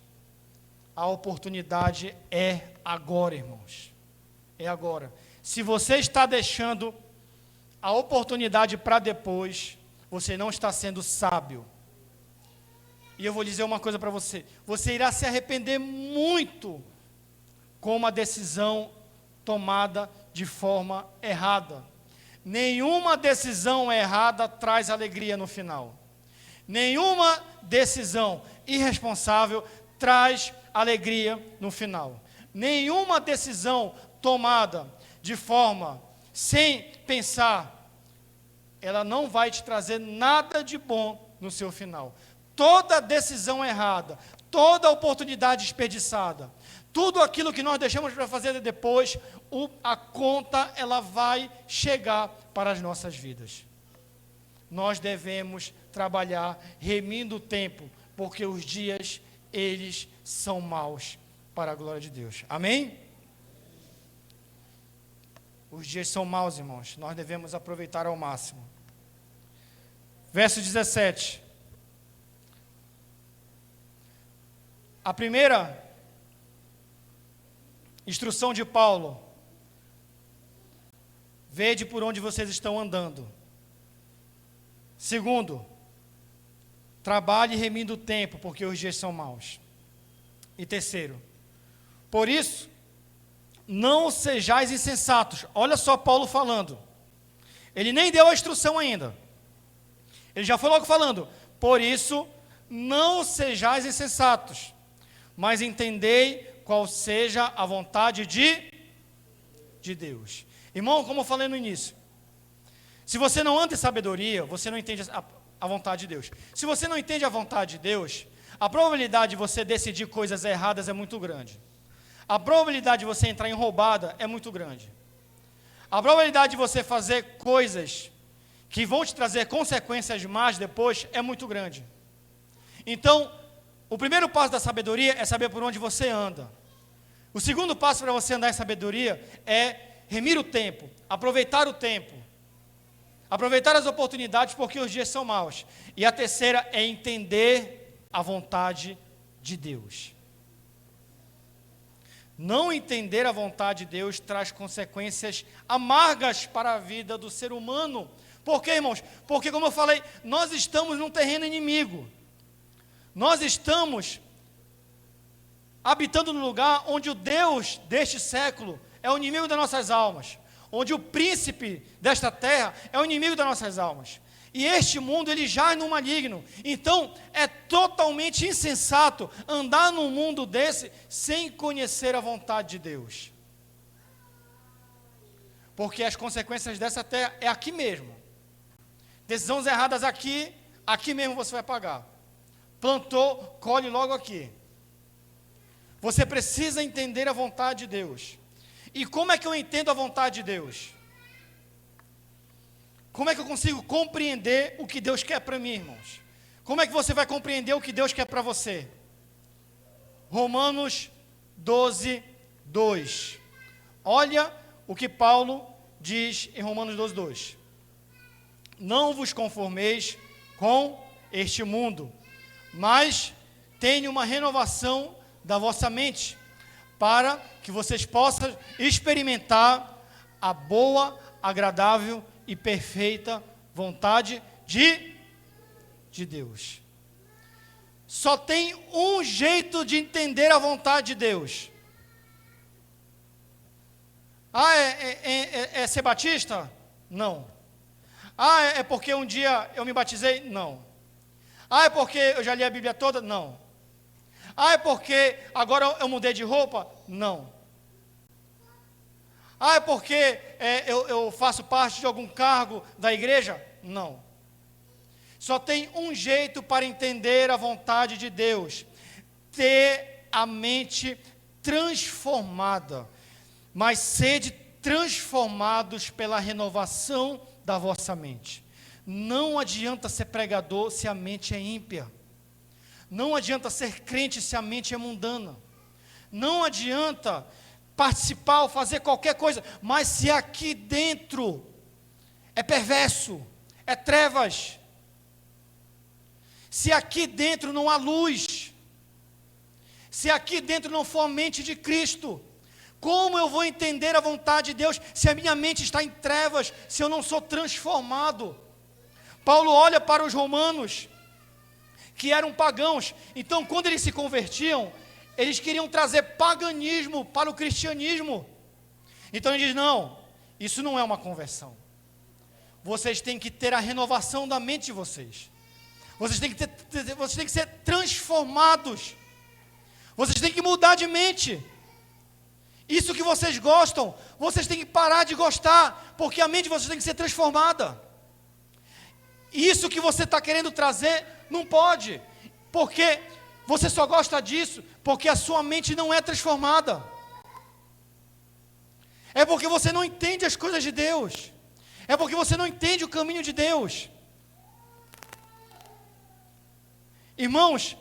D: A oportunidade é agora, irmãos. É agora. Se você está deixando a oportunidade para depois, você não está sendo sábio. E eu vou dizer uma coisa para você: você irá se arrepender muito com uma decisão tomada de forma errada. Nenhuma decisão errada traz alegria no final. Nenhuma decisão irresponsável traz alegria no final. Nenhuma decisão tomada de forma sem pensar, ela não vai te trazer nada de bom no seu final. Toda decisão errada, toda oportunidade desperdiçada, tudo aquilo que nós deixamos para fazer depois, a conta ela vai chegar para as nossas vidas. Nós devemos trabalhar remindo o tempo, porque os dias, eles são maus para a glória de Deus. Amém? Os dias são maus, irmãos. Nós devemos aproveitar ao máximo. Verso 17. A primeira instrução de Paulo: vede por onde vocês estão andando. Segundo, trabalhe remindo o tempo, porque os dias são maus. E terceiro, por isso, não sejais insensatos. Olha só Paulo falando. Ele nem deu a instrução ainda. Ele já foi logo falando: por isso, não sejais insensatos, mas entendei qual seja a vontade de Deus. Irmão, como eu falei no início, se você não anda em sabedoria, você não entende a vontade de Deus. Se você não entende a vontade de Deus, a probabilidade de você decidir coisas erradas é muito grande. A probabilidade de você entrar em roubada é muito grande. A probabilidade de você fazer coisas que vão te trazer consequências más depois é muito grande. Então, o primeiro passo da sabedoria é saber por onde você anda. O segundo passo para você andar em sabedoria é remir o tempo, aproveitar o tempo, aproveitar as oportunidades, porque os dias são maus. E a terceira é entender a vontade de Deus. Não entender a vontade de Deus traz consequências amargas para a vida do ser humano. Por quê, irmãos? Porque, como eu falei, nós estamos num terreno inimigo. Nós estamos habitando no lugar onde o Deus deste século é o inimigo das nossas almas, onde o príncipe desta terra é o inimigo das nossas almas. E este mundo, ele jaz no maligno. Então, é totalmente insensato andar num mundo desse sem conhecer a vontade de Deus. Porque as consequências dessa terra é aqui mesmo. Decisões erradas aqui, aqui mesmo você vai pagar. Plantou, colhe logo aqui. Você precisa entender a vontade de Deus. E como é que eu entendo a vontade de Deus? Como é que eu consigo compreender o que Deus quer para mim, irmãos? Como é que você vai compreender o que Deus quer para você? Romanos 12, 2. Olha o que Paulo diz em Romanos 12, 2. Não vos conformeis com este mundo, mas tenha uma renovação da vossa mente, para que vocês possam experimentar a boa, agradável e perfeita vontade de Deus. Só tem um jeito de entender a vontade de Deus. É ser batista? Não. É porque um dia eu me batizei? Não. É porque eu já li a Bíblia toda? Não. É porque agora eu mudei de roupa? Não. É porque eu faço parte de algum cargo da igreja? Não. Só tem um jeito para entender a vontade de Deus: ter a mente transformada. Mas sede transformados pela renovação da vossa mente. Não adianta ser pregador se a mente é ímpia. Não adianta ser crente se a mente é mundana. Não adianta participar ou fazer qualquer coisa, mas se aqui dentro é perverso, é trevas, se aqui dentro não há luz, se aqui dentro não for a mente de Cristo, como eu vou entender a vontade de Deus se a minha mente está em trevas, se eu não sou transformado? Paulo olha para os romanos, que eram pagãos. Então, quando eles se convertiam, eles queriam trazer paganismo para o cristianismo. Então ele diz: não, isso não é uma conversão. Vocês têm que ter a renovação da mente de vocês. Vocês têm que ser transformados. Vocês têm que mudar de mente. Isso que vocês gostam, vocês têm que parar de gostar, porque a mente de vocês tem que ser transformada. Isso que você está querendo trazer, não pode, porque você só gosta disso porque a sua mente não é transformada. É porque você não entende as coisas de Deus. É porque você não entende o caminho de Deus. Irmãos,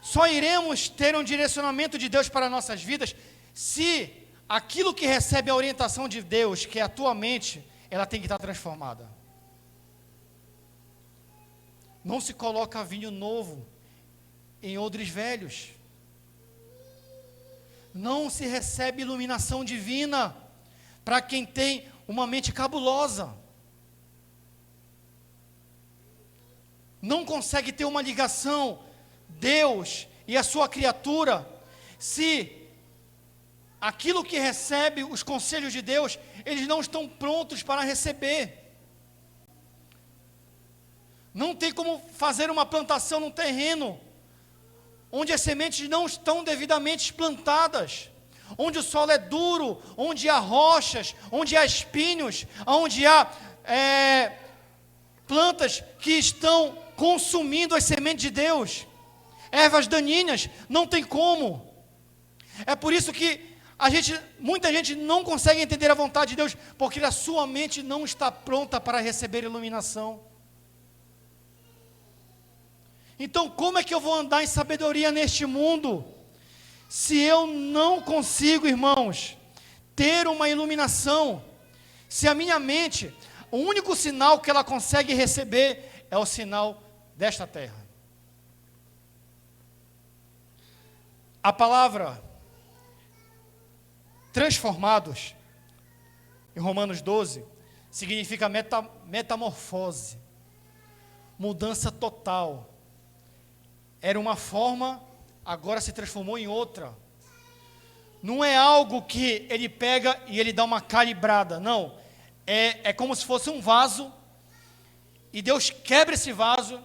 D: só iremos ter um direcionamento de Deus para nossas vidas se aquilo que recebe a orientação de Deus, que é a tua mente, ela tem que estar transformada. Não se coloca vinho novo em odres velhos. Não se recebe iluminação divina para quem tem uma mente cabulosa. Não consegue ter uma ligação, Deus e a sua criatura, se aquilo que recebe os conselhos de Deus, eles não estão prontos para receber. Não tem como fazer uma plantação num terreno onde as sementes não estão devidamente plantadas, onde o solo é duro, onde há rochas, onde há espinhos, onde há plantas que estão consumindo as sementes de Deus, ervas daninhas, não tem como. É por isso que muita gente não consegue entender a vontade de Deus, porque a sua mente não está pronta para receber iluminação. Então, como é que eu vou andar em sabedoria neste mundo, se eu não consigo, irmãos, ter uma iluminação, se a minha mente, o único sinal que ela consegue receber é o sinal desta terra. A palavra transformados, em Romanos 12, significa metamorfose, mudança total. Era uma forma, agora se transformou em outra. Não é algo que ele pega e ele dá uma calibrada, não. É como se fosse um vaso, e Deus quebra esse vaso,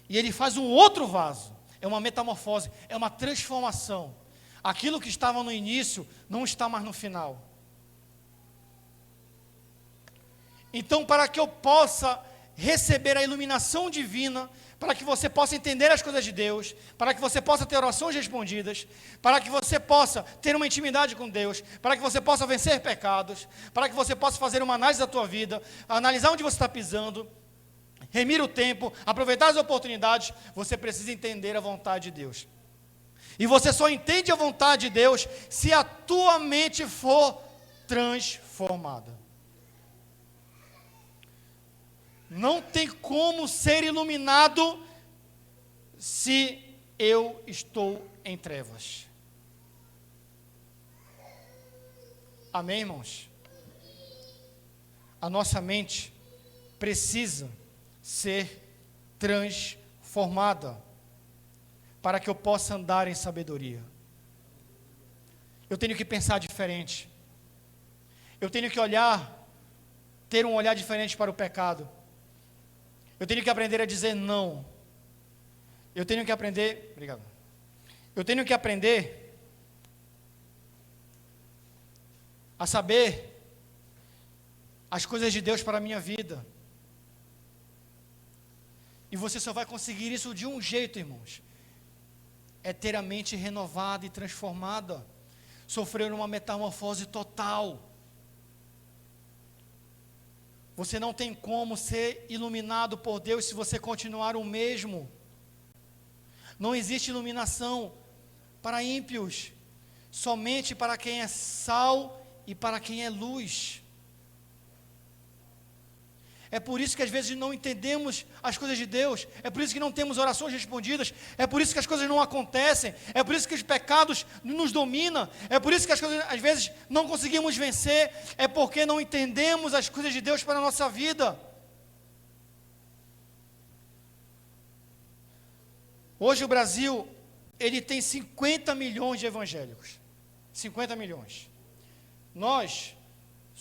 D: e ele faz um outro vaso. É uma metamorfose, é uma transformação. Aquilo que estava no início, não está mais no final. Então, para que eu possa receber a iluminação divina, para que você possa entender as coisas de Deus, para que você possa ter orações respondidas, para que você possa ter uma intimidade com Deus, para que você possa vencer pecados, para que você possa fazer uma análise da tua vida, analisar onde você está pisando, remir o tempo, aproveitar as oportunidades, você precisa entender a vontade de Deus. E você só entende a vontade de Deus se a tua mente for transformada. Não tem como ser iluminado se eu estou em trevas. Amém, irmãos? A nossa mente precisa ser transformada para que eu possa andar em sabedoria. Eu tenho que pensar diferente. Eu tenho que ter um olhar diferente para o pecado. Eu tenho que aprender a dizer não. Eu tenho que aprender, obrigado. Eu tenho que aprender a saber as coisas de Deus para a minha vida. E você só vai conseguir isso de um jeito, irmãos. É ter a mente renovada e transformada. Sofrer uma metamorfose total. Você não tem como ser iluminado por Deus se você continuar o mesmo. Não existe iluminação para ímpios, somente para quem é sal e para quem é luz. É por isso que às vezes não entendemos as coisas de Deus, é por isso que não temos orações respondidas, é por isso que as coisas não acontecem, é por isso que os pecados nos dominam, é por isso que as coisas às vezes não conseguimos vencer, é porque não entendemos as coisas de Deus para a nossa vida. Hoje o Brasil, ele tem 50 milhões de evangélicos, 50 milhões. Nós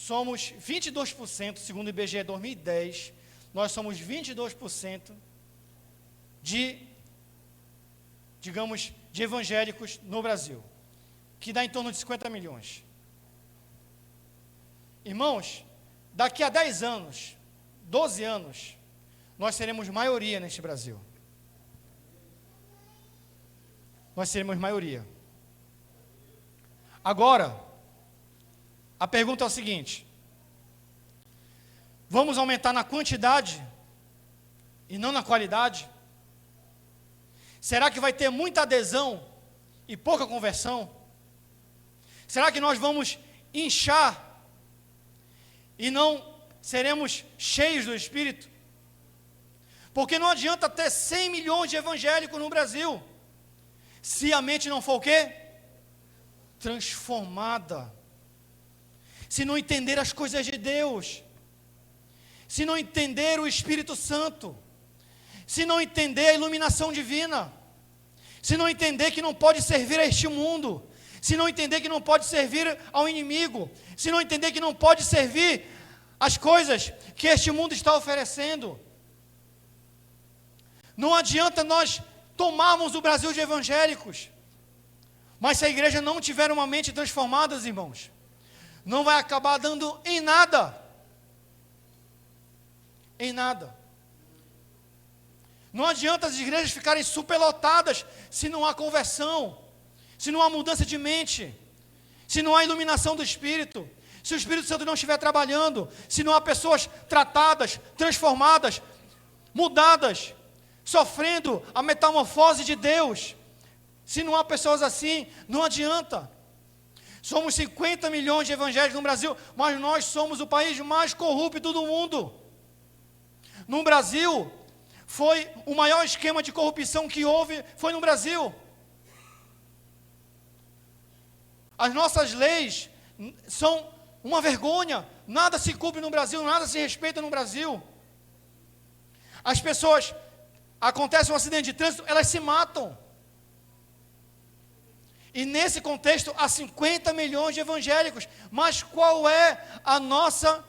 D: somos 22%, segundo o IBGE 2010, nós somos 22% de evangélicos no Brasil, que dá em torno de 50 milhões. Irmãos, daqui a 10 anos, 12 anos, nós seremos maioria neste Brasil. Nós seremos maioria. Agora, a pergunta é o seguinte: vamos aumentar na quantidade e não na qualidade? Será que vai ter muita adesão e pouca conversão? Será que nós vamos inchar e não seremos cheios do Espírito? Porque não adianta ter 100 milhões de evangélicos no Brasil, se a mente não for o quê? Transformada. Se não entender as coisas de Deus, se não entender o Espírito Santo, se não entender a iluminação divina, se não entender que não pode servir a este mundo, se não entender que não pode servir ao inimigo, se não entender que não pode servir as coisas que este mundo está oferecendo. Não adianta nós tomarmos o Brasil de evangélicos, mas se a igreja não tiver uma mente transformada, irmãos, não vai acabar dando em nada. Em nada. Não adianta as igrejas ficarem superlotadas se não há conversão, se não há mudança de mente, se não há iluminação do Espírito, se o Espírito Santo não estiver trabalhando, se não há pessoas tratadas, transformadas, mudadas, sofrendo a metamorfose de Deus. Se não há pessoas assim, não adianta. Somos 50 milhões de evangélicos no Brasil, mas nós somos o país mais corrupto do mundo. No Brasil, foi o maior esquema de corrupção que houve, foi no Brasil. As nossas leis são uma vergonha, nada se cumpre no Brasil, nada se respeita no Brasil. As pessoas, acontece um acidente de trânsito, elas se matam. E nesse contexto, há 50 milhões de evangélicos. Mas qual é a nossa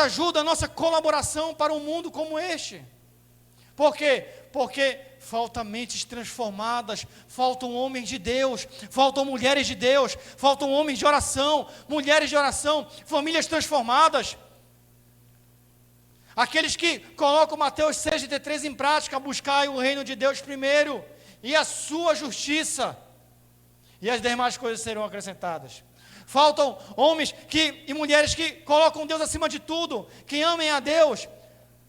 D: ajuda, a nossa colaboração para um mundo como este? Por quê? Porque faltam mentes transformadas, faltam homens de Deus, faltam mulheres de Deus, faltam homens de oração, mulheres de oração, famílias transformadas. Aqueles que colocam Mateus 6,33 em prática, buscai o reino de Deus primeiro e a sua justiça, e as demais coisas serão acrescentadas. Faltam homens e mulheres que colocam Deus acima de tudo, que amem a Deus,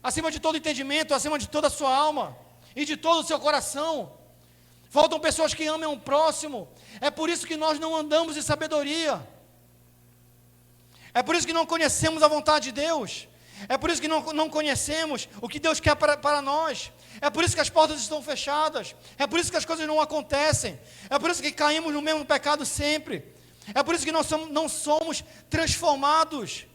D: acima de todo entendimento, acima de toda a sua alma e de todo o seu coração. Faltam pessoas que amem o próximo. É por isso que nós não andamos em sabedoria. É por isso que não conhecemos a vontade de Deus. É por isso que não conhecemos o que Deus quer para nós. É por isso que as portas estão fechadas. É por isso que as coisas não acontecem. É por isso que caímos no mesmo pecado sempre. É por isso que nós não somos transformados.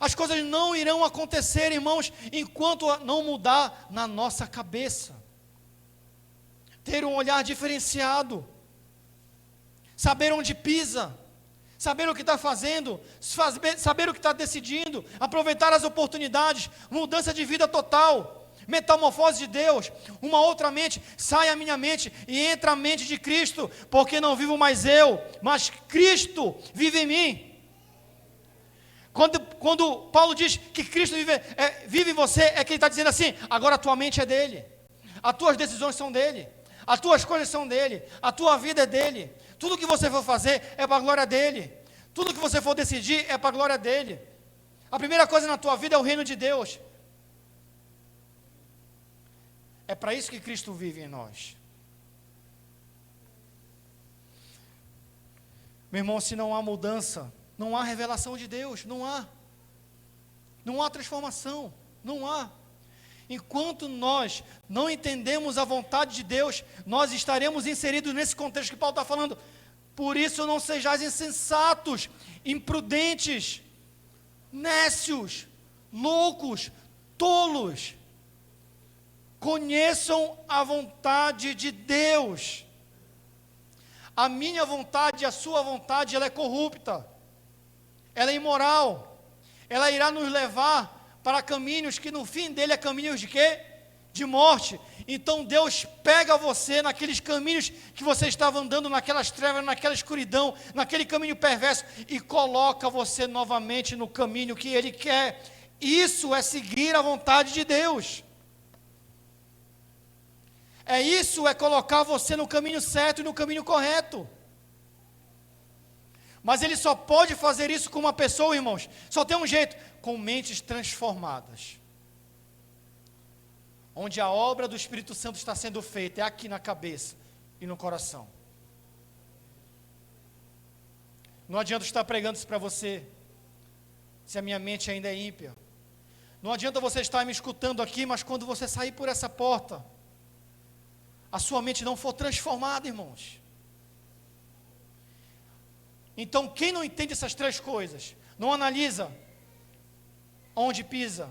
D: As coisas não irão acontecer, irmãos, enquanto não mudar na nossa cabeça. Ter um olhar diferenciado. Saber onde pisa. Saber o que está fazendo, saber o que está decidindo, aproveitar as oportunidades, mudança de vida total, metamorfose de Deus, uma outra mente, sai a minha mente e entra a mente de Cristo, porque não vivo mais eu, mas Cristo vive em mim. Quando Paulo diz que Cristo vive em você, é que ele está dizendo assim, agora a tua mente é dele, as tuas decisões são dele, as tuas coisas são dele, a tua vida é dele. Tudo que você for fazer é para a glória dele. Tudo que você for decidir é para a glória dele. A primeira coisa na tua vida é o reino de Deus. É para isso que Cristo vive em nós. Meu irmão, se não há mudança, não há revelação de Deus, não há. Não há transformação, não há. Enquanto nós não entendemos a vontade de Deus, nós estaremos inseridos nesse contexto que Paulo está falando. Por isso não sejais insensatos, imprudentes, nécios, loucos, tolos. Conheçam a vontade de Deus. A minha vontade e a sua vontade, ela é corrupta. Ela é imoral. Ela irá nos levar para caminhos que no fim dele é caminhos de quê? De morte. Então Deus pega você naqueles caminhos que você estava andando, naquelas trevas, naquela escuridão, naquele caminho perverso, e coloca você novamente no caminho que Ele quer. Isso é seguir a vontade de Deus. Isso é colocar você no caminho certo e no caminho correto. Mas Ele só pode fazer isso com uma pessoa, irmãos. Só tem um jeito, com mentes transformadas. onde a obra do Espírito Santo está sendo feita é aqui na cabeça e no coração. Não adianta estar pregando isso para você, se a minha mente ainda é ímpia. Não adianta você estar me escutando aqui, mas quando você sair por essa porta, a sua mente não for transformada, irmãos. Então, quem não entende essas três coisas, não analisa onde pisa,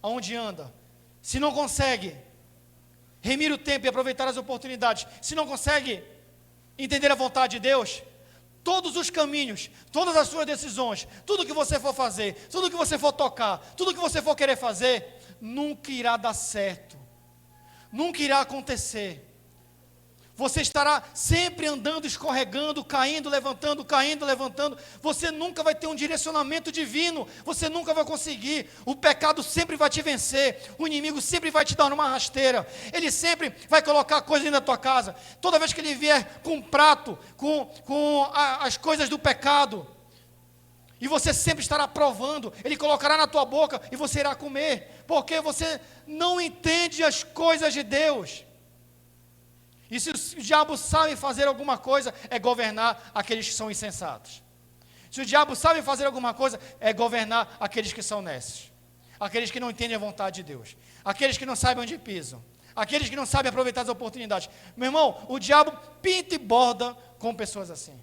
D: aonde anda, se não consegue remir o tempo e aproveitar as oportunidades, se não consegue entender a vontade de Deus, todos os caminhos, todas as suas decisões, tudo que você for fazer, tudo que você for tocar, tudo que você for querer fazer, nunca irá dar certo, nunca irá acontecer. Você estará sempre andando, escorregando, caindo, levantando, você nunca vai ter um direcionamento divino, você nunca vai conseguir, o pecado sempre vai te vencer, o inimigo sempre vai te dar uma rasteira, ele sempre vai colocar coisas dentro da tua casa, toda vez que ele vier com um prato, com as coisas do pecado, e você sempre estará provando, ele colocará na tua boca e você irá comer, porque você não entende as coisas de Deus. E se o diabo sabe fazer alguma coisa, é governar aqueles que são insensatos. Se o diabo sabe fazer alguma coisa, é governar aqueles que são nécios. Aqueles que não entendem a vontade de Deus. Aqueles que não sabem onde pisam. Aqueles que não sabem aproveitar as oportunidades. Meu irmão, o diabo pinta e borda com pessoas assim.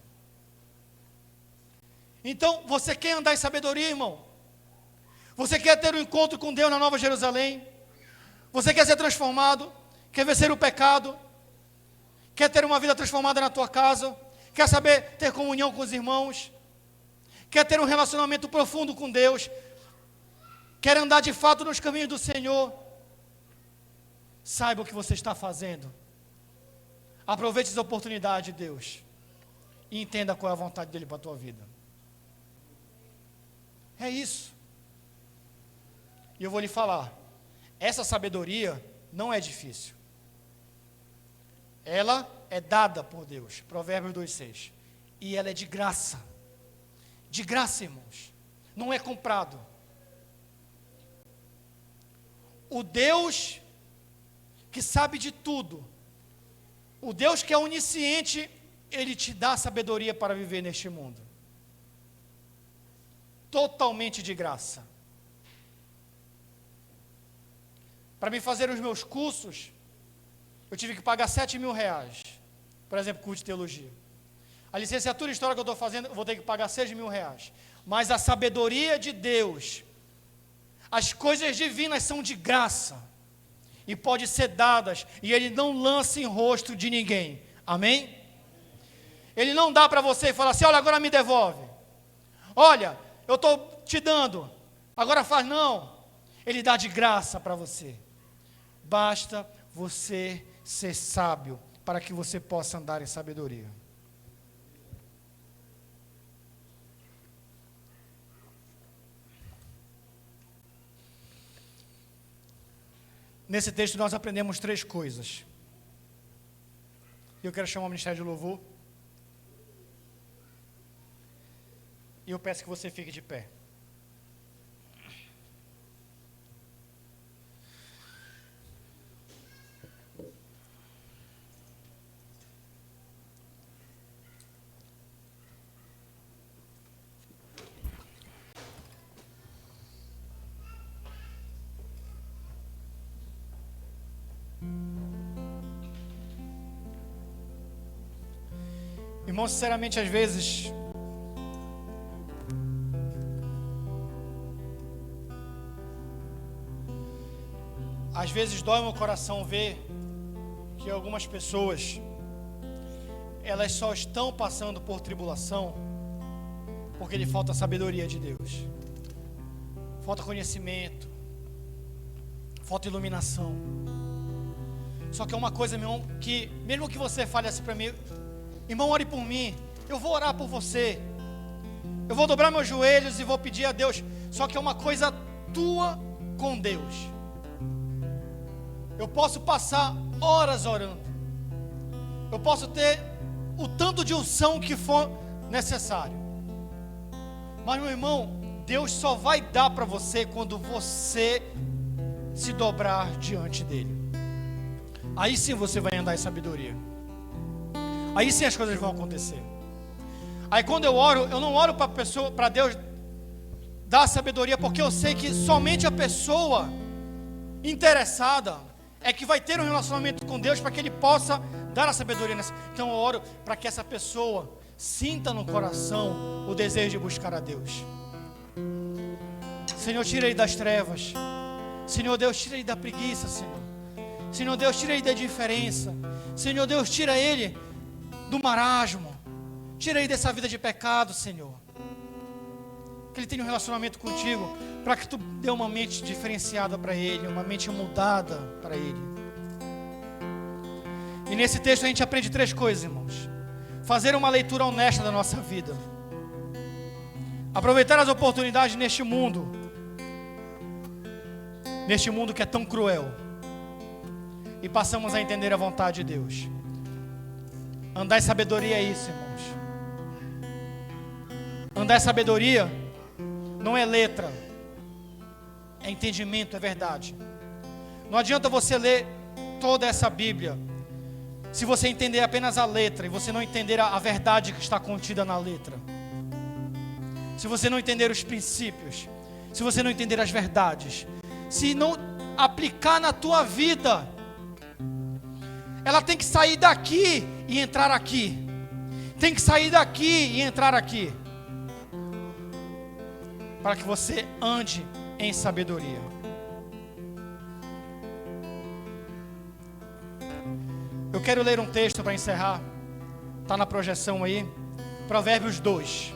D: Então, você quer andar em sabedoria, irmão? Você quer ter um encontro com Deus na Nova Jerusalém? Você quer ser transformado? Quer vencer o pecado? Quer ter uma vida transformada na tua casa? Quer saber ter comunhão com os irmãos? Quer ter um relacionamento profundo com Deus? Quer andar de fato nos caminhos do Senhor? Saiba o que você está fazendo. Aproveite as oportunidades de Deus. E entenda qual é a vontade dEle para a tua vida. É isso. E eu vou lhe falar. Essa sabedoria não é difícil. Ela é dada por Deus, Provérbios 2,6. E ela é de graça. De graça, irmãos. Não é comprado. O Deus que sabe de tudo, o Deus que é onisciente, Ele te dá sabedoria para viver neste mundo. Totalmente de graça. Para me fazer os meus cursos, eu tive que pagar R$7.000, por exemplo, curso de teologia. A licenciatura em história que eu estou fazendo, eu vou ter que pagar R$6.000. Mas a sabedoria de Deus, as coisas divinas são de graça, e pode ser dadas, e Ele não lança em rosto de ninguém, amém? Ele não dá para você e fala assim, olha, agora me devolve, olha, eu estou te dando, agora faz, não. Ele dá de graça para você, basta você ser sábio, para que você possa andar em sabedoria. Nesse texto nós aprendemos 3 coisas. Eu quero chamar o Ministério de Louvor. E eu peço que você fique de pé. Irmão, sinceramente, às vezes dói meu coração ver que algumas pessoas, elas só estão passando por tribulação porque lhe falta sabedoria de Deus, falta conhecimento, falta iluminação. Só que é uma coisa, meu irmão, que mesmo que você fale assim para mim, irmão, ore por mim, eu vou orar por você, eu vou dobrar meus joelhos e vou pedir a Deus, só que é uma coisa tua com Deus. Eu posso passar horas orando, eu posso ter o tanto de unção que for necessário, mas, meu irmão, Deus só vai dar para você quando você se dobrar diante dele. Aí sim você vai andar em sabedoria. Aí sim as coisas vão acontecer. Aí quando eu oro, eu não oro para Deus dar sabedoria, porque eu sei que somente a pessoa interessada é que vai ter um relacionamento com Deus para que Ele possa dar a sabedoria. Então eu oro para que essa pessoa sinta no coração o desejo de buscar a Deus. Senhor, tira ele das trevas. Senhor Deus, tira ele da preguiça, Senhor. Senhor Deus, tira ele da indiferença. Senhor Deus, tira ele do marasmo. Tira ele dessa vida de pecado, Senhor. Que ele tenha um relacionamento contigo, para que tu dê uma mente diferenciada para ele, uma mente mudada para ele. E nesse texto a gente aprende 3 coisas, irmãos. Fazer uma leitura honesta da nossa vida. Aproveitar as oportunidades neste mundo que é tão cruel. E passamos a entender a vontade de Deus. Andar em sabedoria é isso, irmãos. Andar em sabedoria não é letra, é entendimento, é verdade. Não adianta você ler toda essa Bíblia se você entender apenas a letra e você não entender a verdade que está contida na letra. Se você não entender os princípios, se você não entender as verdades, se não aplicar na tua vida, ela tem que sair daqui e entrar aqui. Tem que sair daqui e entrar aqui, para que você ande em sabedoria. Eu quero ler um texto para encerrar. Está na projeção aí. Provérbios 2.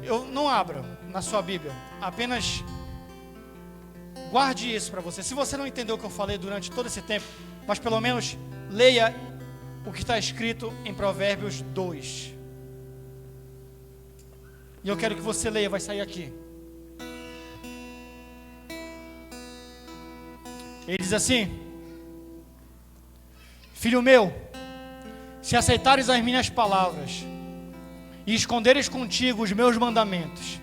D: Eu não abra na sua Bíblia, apenas guarde isso para você. Se você não entendeu o que eu falei durante todo esse tempo, mas pelo menos leia o que está escrito em Provérbios 2. E eu quero que você leia, vai sair aqui. Ele diz assim: Filho meu, se aceitares as minhas palavras e esconderes contigo os meus mandamentos,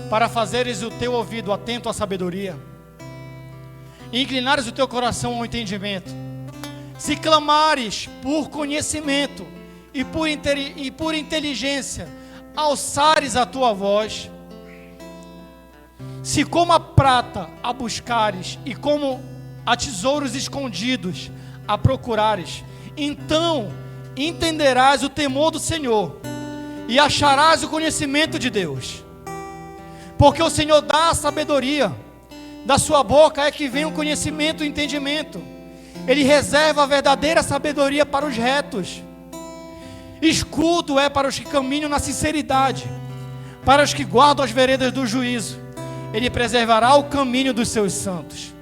D: para fazeres o teu ouvido atento à sabedoria, e inclinares o teu coração ao entendimento, se clamares por conhecimento e por inteligência, alçares a tua voz, se como a prata a buscares e como a tesouros escondidos a procurares, então entenderás o temor do Senhor e acharás o conhecimento de Deus, porque o Senhor dá a sabedoria, da sua boca é que vem o conhecimento e o entendimento. Ele reserva a verdadeira sabedoria para os retos. Escudo é para os que caminham na sinceridade, para os que guardam as veredas do juízo. Ele preservará o caminho dos seus santos.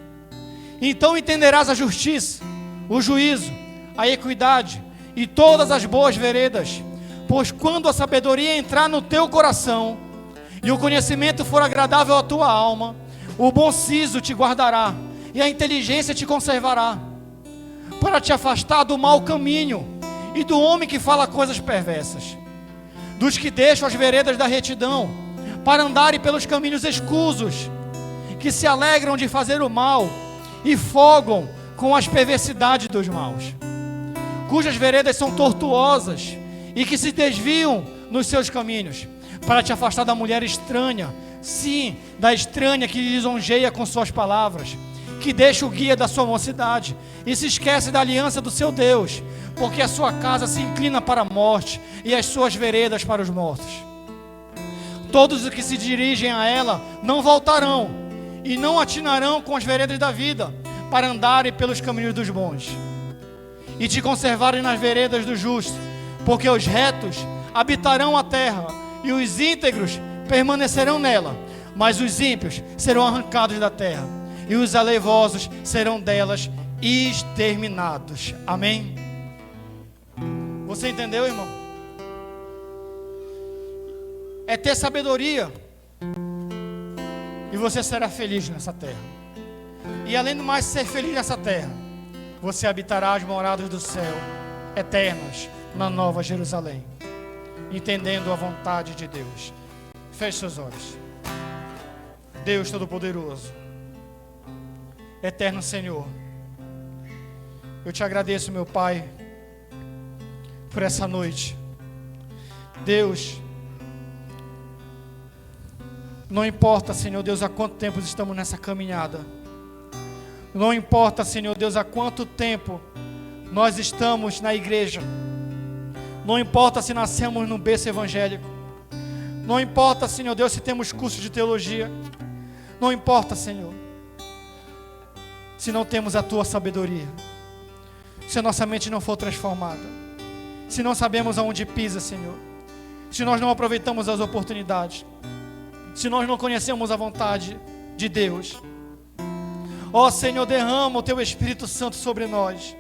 D: Então entenderás a justiça, o juízo, a equidade e todas as boas veredas. Pois quando a sabedoria entrar no teu coração e o conhecimento for agradável à tua alma, o bom siso te guardará e a inteligência te conservará, para te afastar do mau caminho e do homem que fala coisas perversas, dos que deixam as veredas da retidão, para andarem pelos caminhos escusos, que se alegram de fazer o mal e folgam com as perversidades dos maus, cujas veredas são tortuosas e que se desviam nos seus caminhos, para te afastar da mulher estranha, sim, da estranha que lisonjeia com suas palavras, que deixa o guia da sua mocidade e se esquece da aliança do seu Deus, porque a sua casa se inclina para a morte e as suas veredas para os mortos. Todos os que se dirigem a ela não voltarão e não atinarão com as veredas da vida, para andarem pelos caminhos dos bons e te conservarem nas veredas do justo, porque os retos habitarão a terra e os íntegros permanecerão nela, mas os ímpios serão arrancados da terra e os aleivosos serão delas exterminados. Amém? Você entendeu, irmão? É ter sabedoria e você será feliz nessa terra. E além do mais ser feliz nessa terra, você habitará as moradas do céu eternas na Nova Jerusalém, entendendo a vontade de Deus. Feche seus olhos. Deus Todo-Poderoso, Eterno Senhor, eu te agradeço, meu Pai, por essa noite. Deus, não importa, Senhor Deus, há quanto tempo estamos nessa caminhada. Não importa, Senhor Deus, há quanto tempo nós estamos na igreja. Não importa se nascemos num berço evangélico. Não importa, Senhor Deus, se temos curso de teologia. Não importa, Senhor, se não temos a Tua sabedoria. Se a nossa mente não for transformada. Se não sabemos aonde pisa, Senhor. Se nós não aproveitamos as oportunidades. Se nós não conhecemos a vontade de Deus. Ó Senhor, derrama o Teu Espírito Santo sobre nós.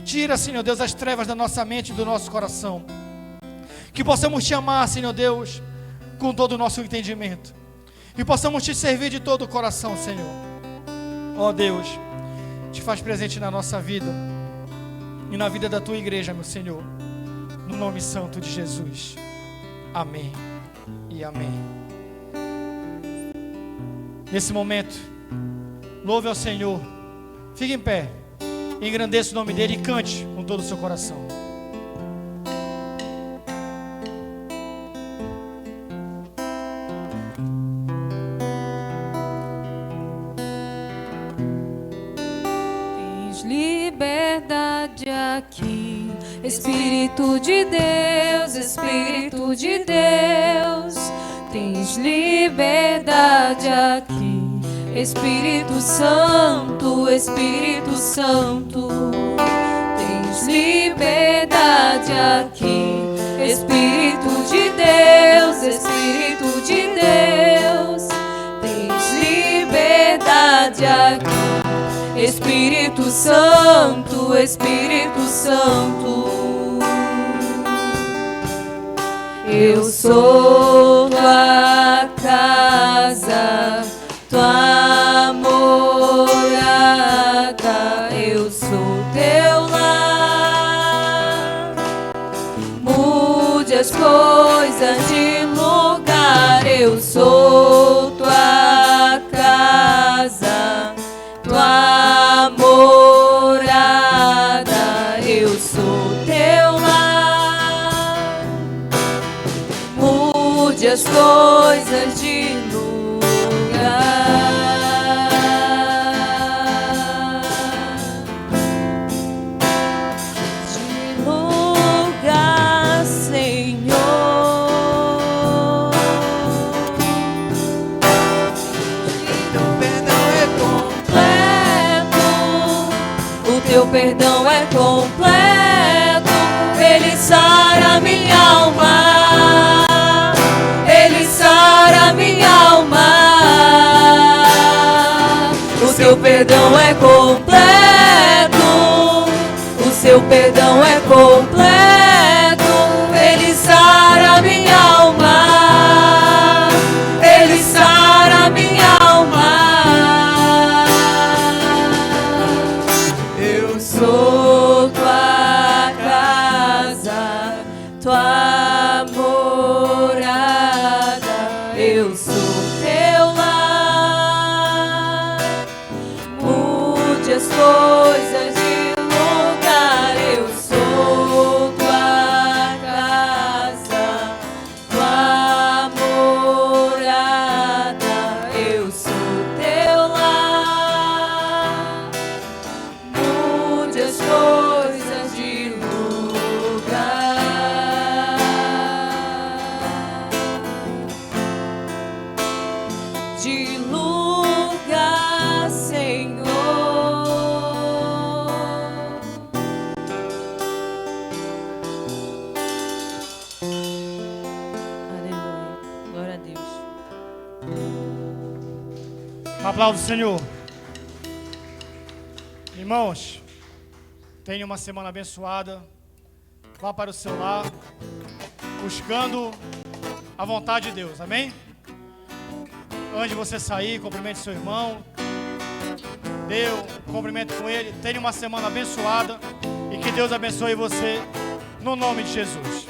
D: Tira, Senhor Deus, as trevas da nossa mente e do nosso coração. Que possamos Te amar, Senhor Deus, com todo o nosso entendimento. E possamos Te servir de todo o coração, Senhor. Ó Deus, Te faz presente na nossa vida e na vida da Tua igreja, meu Senhor. No nome santo de Jesus. Amém e amém. Nesse momento, louve ao Senhor. Fique em pé. Engrandeça o nome dEle e cante com todo o seu coração.
B: Tens liberdade aqui, Espírito de Deus, Espírito de Deus. Tens liberdade aqui, Espírito Santo, Espírito Santo. Tens liberdade aqui, Espírito de Deus, Espírito de Deus. Tens liberdade aqui, Espírito Santo, Espírito Santo. Eu sou tua casa, tua morada, eu sou teu lar. Mude as coisas de lugar, eu sou tua casa, tua morada, eu sou teu lar. Mude as coisas de lugar, Senhor. Teu perdão é completo, Ele sara minha alma, Ele sara minha alma. O Teu perdão é completo, o Seu perdão é completo, Ele sara minha alma, Ele sara minha alma. Sou tua casa, tua morada, eu sou teu lar. Mude as coisas de lugar, eu sou tua casa, tua morada, eu sou teu lar. Mude as coisas de lugar, Senhor.
A: Aleluia. Glória a Deus.
D: Aplauda o Senhor. Irmãos, tenha uma semana abençoada. Vá para o seu lar, buscando a vontade de Deus, amém? Antes de você sair, cumprimente seu irmão, dê um cumprimento com ele. Tenha uma semana abençoada e que Deus abençoe você, no nome de Jesus.